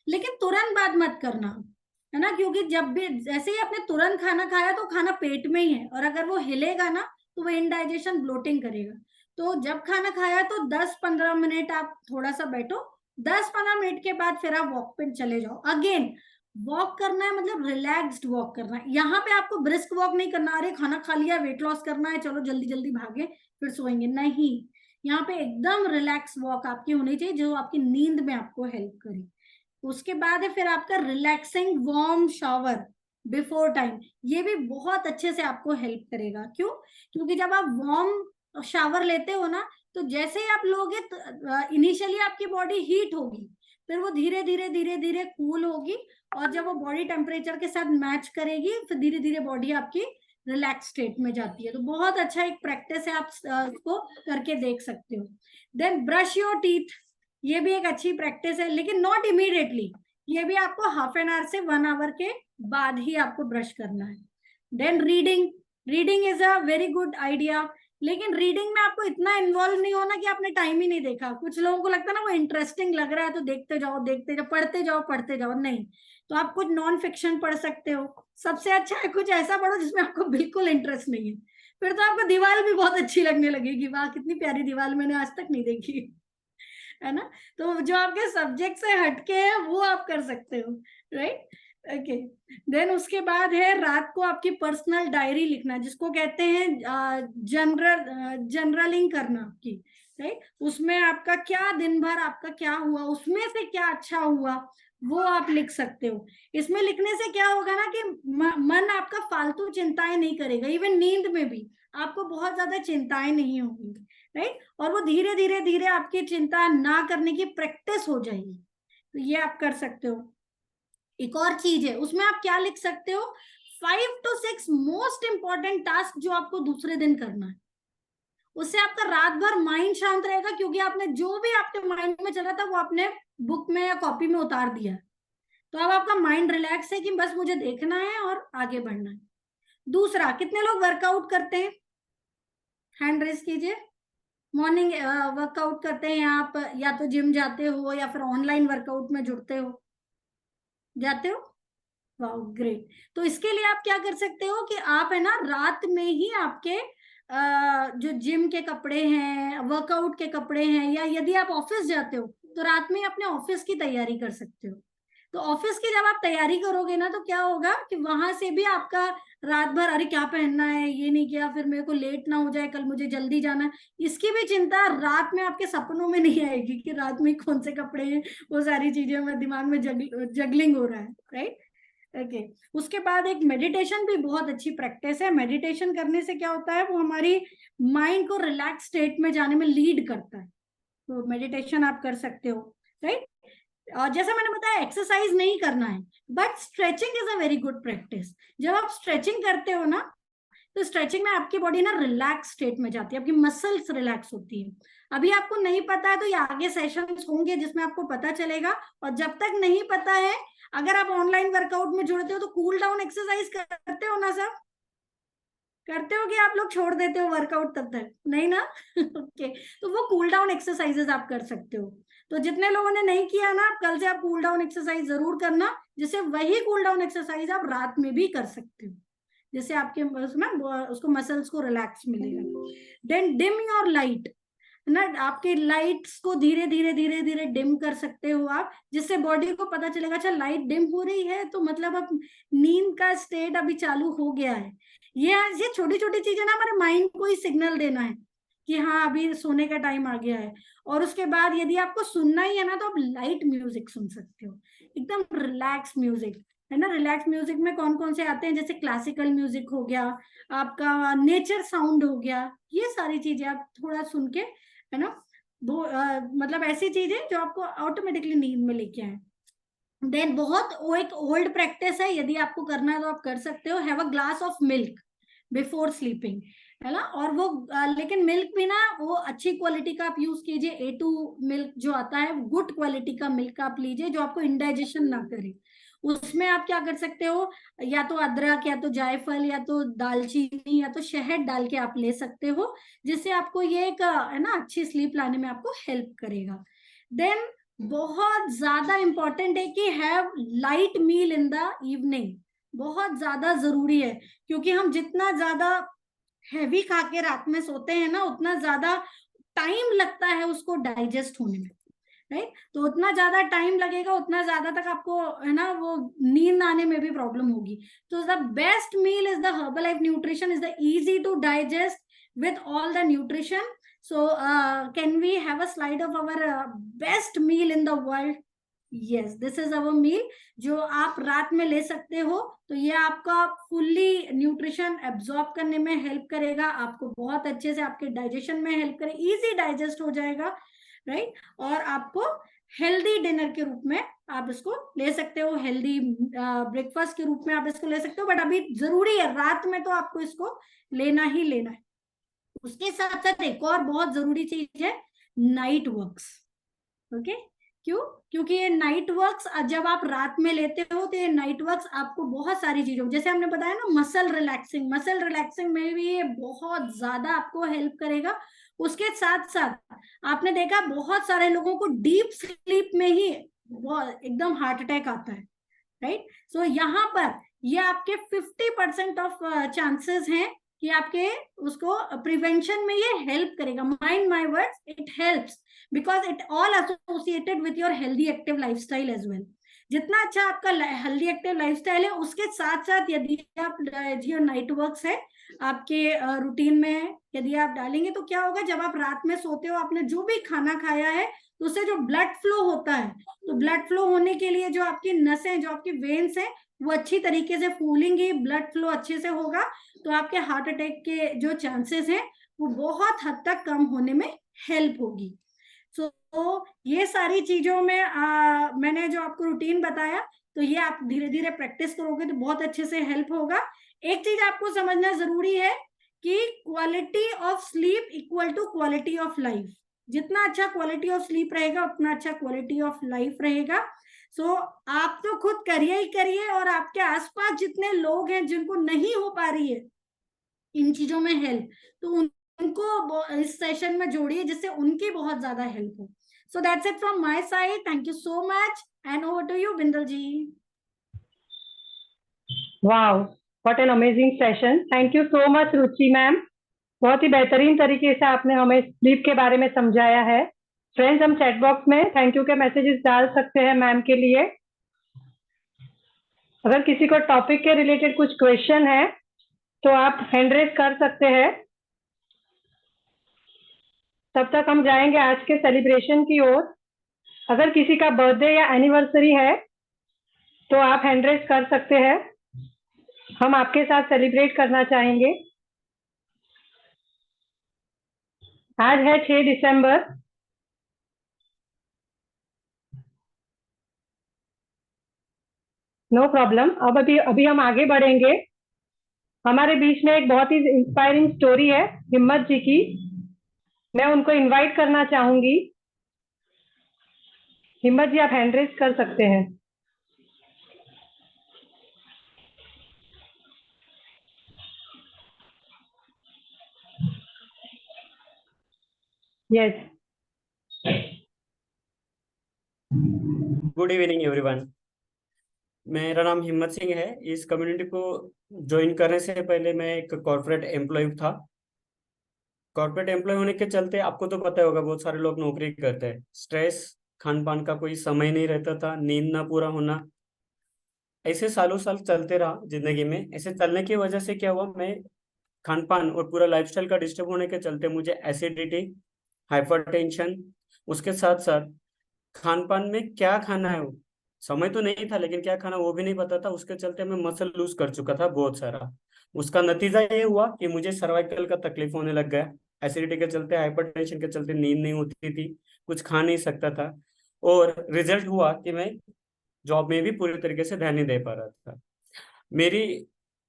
लेकिन तुरंत बाद मत करना, है ना, क्योंकि जब भी जैसे ही आपने तुरंत खाना खाया तो खाना पेट में ही है, और अगर वो हिलेगा ना तो वो इनडाइजेशन ब्लोटिंग करेगा। तो जब खाना खाया तो 10-15 मिनट आप थोड़ा सा बैठो, 10-15 मिनट के बाद फिर आप वॉक पे चले जाओ। अगेन वॉक करना है मतलब रिलैक्स्ड वॉक करना है, यहाँ पे आपको ब्रिस्क वॉक नहीं करना, अरे खाना खा लिया वेट लॉस करना है चलो जल्दी जल्दी भागे फिर सोएंगे, नहीं। यहाँ पे एकदम रिलैक्स वॉक आपकी होनी चाहिए जो आपकी नींद में आपको हेल्प करे। उसके बाद है फिर आपका relaxing warm shower before time, ये भी बहुत अच्छे से आपको हेल्प करेगा। क्यों? क्योंकि जब आप वार्म शावर लेते हो ना, तो जैसे ही आप लोगे इनिशियली आपकी बॉडी हीट होगी, फिर वो धीरे धीरे धीरे धीरे कूल होगी, और जब वो बॉडी टेम्परेचर के साथ मैच करेगी, फिर धीरे धीरे बॉडी आपकी रिलैक्स स्टेट में जाती है। तो बहुत अच्छा एक प्रैक्टिस है, आप इसको करके देख सकते हो। देन ब्रश योर टीथ, ये भी एक अच्छी प्रैक्टिस है, लेकिन नॉट इमीडिएटली, ये भी आपको हाफ एन आवर से 1 आवर के बाद ही आपको ब्रश करना है। Then reading, reading is a very good idea, लेकिन रीडिंग में आपको इतना इन्वॉल्व नहीं होना कि आपने टाइम ही नहीं देखा। कुछ लोगों को लगता है ना वो इंटरेस्टिंग लग रहा है तो देखते जाओ देखते जाओ, पढ़ते जाओ पढ़ते जाओ, नहीं। तो आप कुछ नॉन फिक्शन पढ़ सकते हो, सबसे अच्छा है कुछ ऐसा पढ़ो जिसमें आपको बिल्कुल इंटरेस्ट नहीं है, फिर तो आपको दीवार भी बहुत अच्छी लगने लगेगी, वाह कितनी प्यारी दीवार, मैंने आज तक नहीं देखी, है ना। तो जो आपके सब्जेक्ट से हटके है वो आप कर सकते हो, राइट। ओके, देन उसके बाद है रात को आपकी पर्सनल डायरी लिखना, जिसको कहते हैं जनरलिंग करना आपकी, राइट। उसमें आपका क्या दिन भर आपका क्या हुआ, उसमें से क्या अच्छा हुआ वो आप लिख सकते हो। इसमें लिखने से क्या होगा ना कि मन आपका फालतू चिंताएं नहीं करेगा, इवन नींद में भी आपको बहुत ज्यादा चिंताएं नहीं होंगी, राइट। और वो धीरे धीरे धीरे आपकी चिंता ना करने की प्रैक्टिस हो जाएगी, तो ये आप कर सकते हो। एक और चीज है, उसमें आप क्या लिख सकते हो, 5 to 6 मोस्ट इंपॉर्टेंट टास्क जो आपको दूसरे दिन करना है। उससे आपका रात भर माइंड शांत रहेगा, क्योंकि आपने जो भी आपके माइंड में चल रहा था वो आपने बुक में या कॉपी में उतार दिया। तो अब आपका माइंड रिलैक्स है कि बस मुझे देखना है और आगे बढ़ना है। दूसरा, कितने लोग वर्कआउट करते हैं, हैंड रेज कीजिए। मॉर्निंग वर्कआउट करते हैं आप, या तो जिम जाते हो या फिर ऑनलाइन वर्कआउट में जुड़ते हो, जाते हो, वाओ ग्रेट। तो इसके लिए आप क्या कर सकते हो कि आप है ना रात में ही आपके जो जिम के कपड़े हैं, वर्कआउट के कपड़े हैं, या यदि आप ऑफिस जाते हो तो रात में अपने ऑफिस की तैयारी कर सकते हो। तो ऑफिस की जब आप तैयारी करोगे ना, तो क्या होगा कि वहां से भी आपका रात भर अरे क्या पहनना है, ये नहीं किया, फिर मेरे को लेट ना हो जाए, कल मुझे जल्दी जाना है, इसकी भी चिंता रात में आपके सपनों में नहीं आएगी कि रात में कौन से कपड़े हैं, वो सारी चीजें में दिमाग में जगलिंग हो रहा है, राइट। ओके, उसके बाद एक मेडिटेशन भी बहुत अच्छी प्रैक्टिस है। मेडिटेशन करने से क्या होता है, वो हमारी माइंड को रिलैक्स स्टेट में जाने में लीड करता है। तो मेडिटेशन आप कर सकते हो, राइट। और जैसा मैंने बताया एक्सरसाइज नहीं करना है, but stretching is a very good practice. जब आप स्ट्रेचिंग करते हो ना, तो स्ट्रेचिंग में आपकी बॉडी ना रिलैक्स स्टेट में जाती है, आपकी मसल्स रिलैक्स होती है। अभी आपको नहीं पता है तो ये आगे सेशंस होंगे जिसमें आपको पता चलेगा। और जब तक नहीं पता है, अगर आप ऑनलाइन वर्कआउट में जुड़ते हो तो कूल डाउन एक्सरसाइज करते हो ना सब, करते हो कि आप लोग छोड़ देते हो वर्कआउट तब तक, नहीं ना। ओके, तो वो कूल डाउन एक्सरसाइजेस आप कर सकते हो। तो जितने लोगों ने नहीं किया ना, कल से आप कूल डाउन एक्सरसाइज जरूर करना, जिससे वही कूल डाउन एक्सरसाइज आप रात में भी कर सकते हो, जिससे आपके उसमें उसको मसल्स को रिलैक्स मिलेगा। देन डिम योर लाइट ना, आपके लाइट्स को धीरे धीरे धीरे धीरे डिम कर सकते हो आप, जिससे बॉडी को पता चलेगा अच्छा लाइट डिम हो रही है, तो मतलब अब नींद का स्टेट अभी चालू हो गया है। ये छोटी छोटी चीजें ना हमारे माइंड को ही सिग्नल देना है कि हाँ अभी सोने का टाइम आ गया है। और उसके बाद यदि आपको सुनना ही है ना, तो आप लाइट म्यूजिक सुन सकते हो, एकदम रिलैक्स म्यूजिक, है ना। रिलैक्स म्यूजिक में कौन कौन से आते हैं, जैसे क्लासिकल म्यूजिक हो गया, आपका नेचर साउंड हो गया, ये सारी चीजें आप थोड़ा सुन के, है ना, वो मतलब ऐसी चीजें जो आपको ऑटोमेटिकली नींद में लेके आए। देन वो एक ओल्ड प्रैक्टिस है, यदि आपको करना है तो आप कर सकते हो, have a glass of milk before sleeping, है ना। और वो लेकिन मिल्क भी ना वो अच्छी क्वालिटी का आप यूज कीजिए, A2 मिल्क जो आता है, गुड क्वालिटी का मिल्क आप लीजिए, जो आपको इंडाइजेशन ना करे। उसमें आप क्या कर सकते हो, या तो अदरक, या तो जायफल, या तो दालचीनी, या तो शहद डाल के आप ले सकते हो, जिससे आपको ये एक है ना अच्छी स्लीप लाने में आपको हेल्प करेगा। देन बहुत ज्यादा इंपॉर्टेंट है कि have light meal in the evening, बहुत ज्यादा जरूरी है, क्योंकि हम जितना ज्यादा हैवी खा के रात में सोते हैं ना, उतना ज्यादा टाइम लगता है उसको डाइजेस्ट होने में, राइट। तो उतना ज्यादा टाइम लगेगा, उतना ज्यादा तक आपको है ना वो नींद आने में भी प्रॉब्लम होगी। तो the best meal is the herbal life nutrition, is the easy to digest with all the nutrition, So can we have a slide of our best meal in the world? Yes, this is our meal जो आप रात में ले सकते हो. तो ये आपका फुल्ली न्यूट्रिशन एब्जॉर्ब करने में हेल्प करेगा, आपको बहुत अच्छे से आपके डाइजेशन में हेल्प करेगा, इजी डाइजेस्ट हो जाएगा, राइट. और आपको हेल्दी डिनर के रूप में आप इसको ले सकते हो, हेल्दी ब्रेकफास्ट के रूप में आप इसको ले सकते हो. बट अभी जरूरी है रात में तो आपको इसको लेना ही लेना है. उसके साथ साथ एक और बहुत जरूरी चीज है, नाइट वर्क्स. ओके, क्यों? क्योंकि ये नाइट वर्क्स जब आप रात में लेते हो तो ये नाइट वर्क्स आपको बहुत सारी चीजों, जैसे हमने बताया ना, मसल रिलैक्सिंग में भी ये बहुत ज्यादा आपको हेल्प करेगा. उसके साथ साथ आपने देखा बहुत सारे लोगों को डीप स्लीप में ही एकदम हार्ट अटैक आता है, राइट. सो यहाँ पर ये आपके 50% ऑफ चांसेस हैं कि आपके उसको प्रिवेंशन में ये हेल्प करेगा. Mind my words, it helps because it all associated with your healthy active lifestyle as well. जितना अच्छा आपका हेल्दी एक्टिव लाइफस्टाइल है, उसके साथ साथ यदि आप जो नाइट वर्क्स है आपके रूटीन में यदि आप डालेंगे तो क्या होगा, जब आप रात में सोते हो, आपने जो भी खाना खाया है तो उससे जो ब्लड फ्लो होता है, तो ब्लड फ्लो होने के लिए जो आपकी नसें, जो आपकी वेन्स हैं, वो अच्छी तरीके से फूलेंगी, ब्लड फ्लो अच्छे से होगा, तो आपके हार्ट अटैक के जो चांसेस हैं वो बहुत हद तक कम होने में हेल्प होगी. तो ये सारी चीजों में मैंने जो आपको रूटीन बताया, तो ये आप धीरे धीरे प्रैक्टिस करोगे तो बहुत अच्छे से हेल्प होगा. एक चीज आपको समझना जरूरी है कि quality of sleep equal to quality of life. जितना अच्छा क्वालिटी ऑफ स्लीप रहेगा उतना अच्छा क्वालिटी ऑफ लाइफ रहेगा. सो आप तो खुद करिए ही करिए, और आपके आसपास जितने लोग हैं जिनको नहीं हो पा रही है इन चीजों में हेल्प, तो उनको इस सेशन में जोड़िए जिससे उनकी बहुत ज्यादा हेल्प हो. So that's it from my side. Thank you so much and over to you Bindal ji. Wow, what an amazing session. Thank you so much Ruchi ma'am. बहुत ही बेहतरीन तरीके से आपने हमें स्लीप के बारे में समझाया है. फ्रेंड्स, हम चैट बॉक्स में थैंक यू के मैसेजेस डाल सकते हैं मैम के लिए. अगर किसी को टॉपिक के रिलेटेड कुछ क्वेश्चन है तो आप हैंड रेज कर सकते हैं. तब तक हम जाएंगे आज के सेलिब्रेशन की ओर. अगर किसी का बर्थडे या एनिवर्सरी है तो आप हैंड रेज कर सकते हैं, हम आपके साथ सेलिब्रेट करना चाहेंगे. आज है 6 दिसंबर. No problem. अब अभी हम आगे बढ़ेंगे. हमारे बीच में एक बहुत ही इंस्पायरिंग स्टोरी है हिम्मत जी की. मैं उनको इनवाइट करना चाहूंगी. हिम्मत जी, आप हैंड रेज कर सकते हैं. यस. Good evening everyone. मेरा नाम हिम्मत सिंह है. इस कम्युनिटी को ज्वाइन करने से पहले मैं एक कॉर्पोरेट एम्प्लॉय था. कॉर्पोरेट एम्प्लॉय होने के चलते आपको तो पता होगा बहुत सारे लोग नौकरी करते हैं. स्ट्रेस, खान पान का कोई समय नहीं रहता था, नींद ना पूरा होना, ऐसे सालों साल चलते रहा जिंदगी में. ऐसे चलने की वजह से क्या हुआ, मैं खान पान और पूरा लाइफस्टाइल का डिस्टर्ब होने के चलते मुझे एसिडिटी, हाइपरटेंशन, उसके साथ साथ खान पान में क्या खाना है वो समय तो नहीं था, लेकिन क्या खाना वो भी नहीं पता था. उसके चलते मैं मसल लूज कर चुका था बहुत सारा. उसका नतीजा ये हुआ कि मुझे सर्वाइकल का तकलीफ होने लग गया. एसिडिटी के चलते, हाइपरटेंशन के चलते नींद नहीं होती थी, कुछ खा नहीं सकता था, और रिजल्ट हुआ कि मैं जॉब में भी पूरी तरीके से ध्यान नहीं दे पा रहा था. मेरी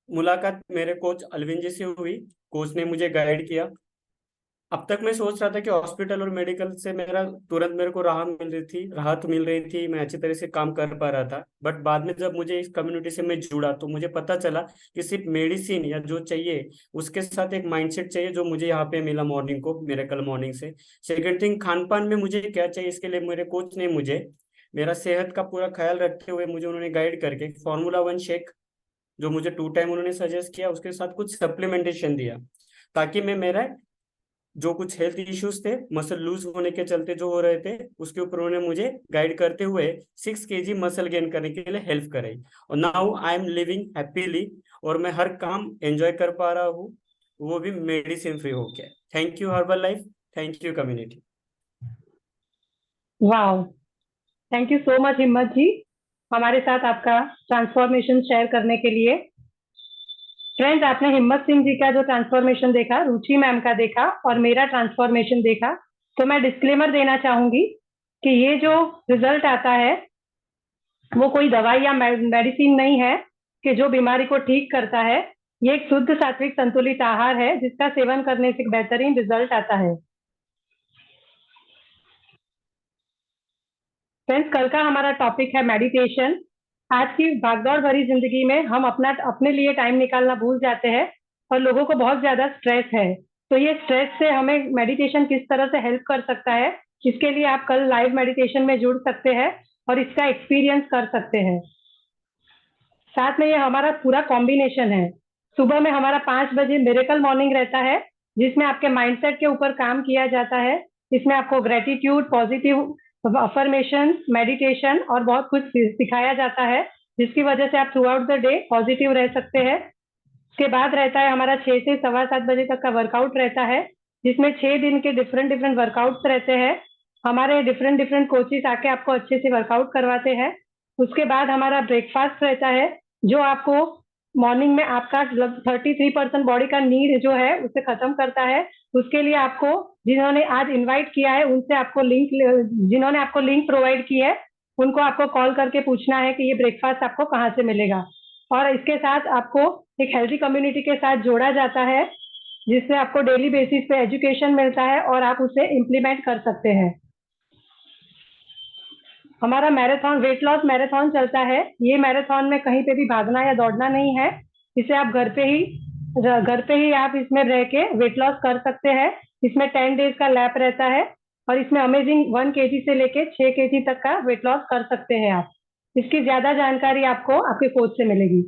मुलाकात मेरे कोच अलविन जी से हुई. कोच ने मुझे गाइड किया. अब तक मैं सोच रहा था कि हॉस्पिटल और मेडिकल से तुरंत मेरे को राहत मिल रही थी, मैं अच्छी तरह से काम कर पा रहा था. बट बाद में जब मुझे इस कम्युनिटी से मैं जुड़ा तो मुझे पता चला कि सिर्फ मेडिसिन या जो चाहिए उसके साथ एक माइंडसेट चाहिए, जो मुझे यहाँ पे मिला मॉर्निंग को, मिरेकल मॉर्निंग से. सेकेंड थिंग, खान पान में मुझे क्या चाहिए, इसके लिए मेरे कोच ने मुझे मेरा सेहत का पूरा ख्याल रखते हुए मुझे उन्होंने गाइड करके फॉर्मूला 1 शेक जो मुझे 2 टाइम उन्होंने सजेस्ट किया, उसके साथ कुछ सप्लीमेंटेशन दिया, ताकि मैं मेरा जो कुछ हेल्थ इश्यूज थे, मसल लूज होने के चलते जो हो रहे थे, उसके ऊपर उन्होंने मुझे गाइड करते हुए 6 kg मसल गेन करने के लिए हेल्प कराई. और now I am living happily, और मैं हर काम एंजॉय कर पा रहा हूँ, वो भी मेडिसिन फ्री होके. Thank you herbal life. Thank you community. Wow, thank you so much हिम्मत जी हमारे साथ आपका ट्रांसफॉर्मेशन शेयर करने के लिए। फ्रेंड्स, आपने हिम्मत सिंह जी का जो ट्रांसफॉर्मेशन देखा, रुचि मैम का देखा और मेरा ट्रांसफॉर्मेशन देखा, तो मैं डिस्क्लेमर देना चाहूंगी कि ये जो रिजल्ट आता है वो कोई दवाई या मेडिसिन नहीं है कि जो बीमारी को ठीक करता है। ये एक शुद्ध सात्विक संतुलित आहार है जिसका सेवन करने से एक बेहतरीन रिजल्ट आता है। फ्रेंड्स, कल का हमारा टॉपिक है मेडिटेशन। आज की भागदौड़ भरी जिंदगी में हम अपने लिए टाइम निकालना भूल जाते हैं और लोगों को बहुत ज्यादा स्ट्रेस है। तो ये स्ट्रेस से हमें मेडिटेशन किस तरह से हेल्प कर सकता है, इसके लिए आप कल लाइव मेडिटेशन में जुड़ सकते हैं और इसका एक्सपीरियंस कर सकते हैं। साथ में ये हमारा पूरा कॉम्बिनेशन है। सुबह में हमारा 5 बजे मिरेकल मॉर्निंग रहता है जिसमें आपके माइंडसेट के ऊपर काम किया जाता है। इसमें आपको ग्रेटिट्यूड, पॉजिटिव अफर्मेशन, मेडिटेशन और बहुत कुछ सिखाया जाता है जिसकी वजह से आप through out the day positive रह सकते हैं। उसके बाद रहता है हमारा 6 से 7:15 बजे तक का वर्कआउट रहता है जिसमें 6 दिन के डिफरेंट वर्कआउट्स रहते हैं। हमारे डिफरेंट कोचेस आके आपको अच्छे से वर्कआउट करवाते हैं। उसके बाद हमारा ब्रेकफास्ट रहता है जो आपको मॉर्निंग में आपका 33% बॉडी का नीड जो है उसे खत्म करता है। उसके लिए आपको जिन्होंने आज इनवाइट किया है उनसे आपको जिन्होंने आपको लिंक प्रोवाइड की है उनको आपको कॉल करके पूछना है कि ये ब्रेकफास्ट आपको कहाँ से मिलेगा। और इसके साथ आपको एक हेल्दी कम्युनिटी के साथ जोड़ा जाता है जिससे आपको डेली बेसिस पे एजुकेशन मिलता है और आप उसे इम्प्लीमेंट कर सकते हैं। हमारा मैराथन, वेट लॉस मैराथन चलता है। ये मैराथन में कहीं पे भी भागना या दौड़ना नहीं है। इसे आप घर पे ही आप इसमें रह के वेट लॉस कर सकते हैं। इसमें 10 डेज का लैप रहता है और इसमें अमेजिंग 1 kg से लेके 6 kg तक का वेट लॉस कर सकते हैं आप। इसकी ज्यादा जानकारी आपको आपके कोच से मिलेगी।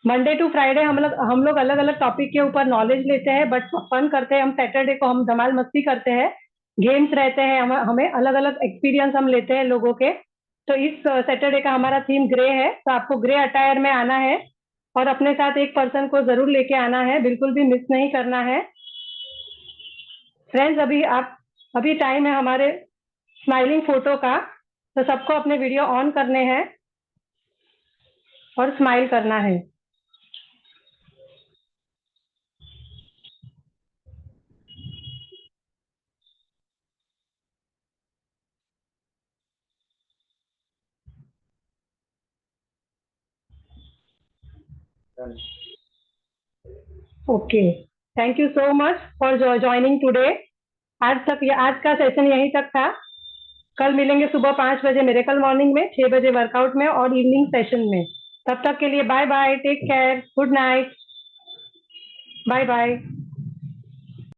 मंडे टू फ्राइडे हम लोग अलग अलग टॉपिक के ऊपर नॉलेज लेते हैं, बट फन करते हैं। हम सैटरडे को हम धमाल मस्ती करते हैं, गेम्स रहते हैं, हमें अलग अलग एक्सपीरियंस हम लेते हैं लोगों के। तो इस सैटरडे का हमारा थीम ग्रे है, तो आपको ग्रे अटायर में आना है और अपने साथ एक पर्सन को जरूर लेके आना है, बिल्कुल भी मिस नहीं करना है। फ्रेंड्स, अभी टाइम है हमारे स्माइलिंग फोटो का, तो सबको अपने वीडियो ऑन करने हैं और स्माइल करना है। Okay, thank you so much for joining today. आज का सेशन यहीं तक था। कल मिलेंगे सुबह 5 बजे मिरेकल मॉर्निंग में, 6 बजे वर्कआउट में और इवनिंग सेशन में। तब तक के लिए bye bye, take care, good night, bye bye.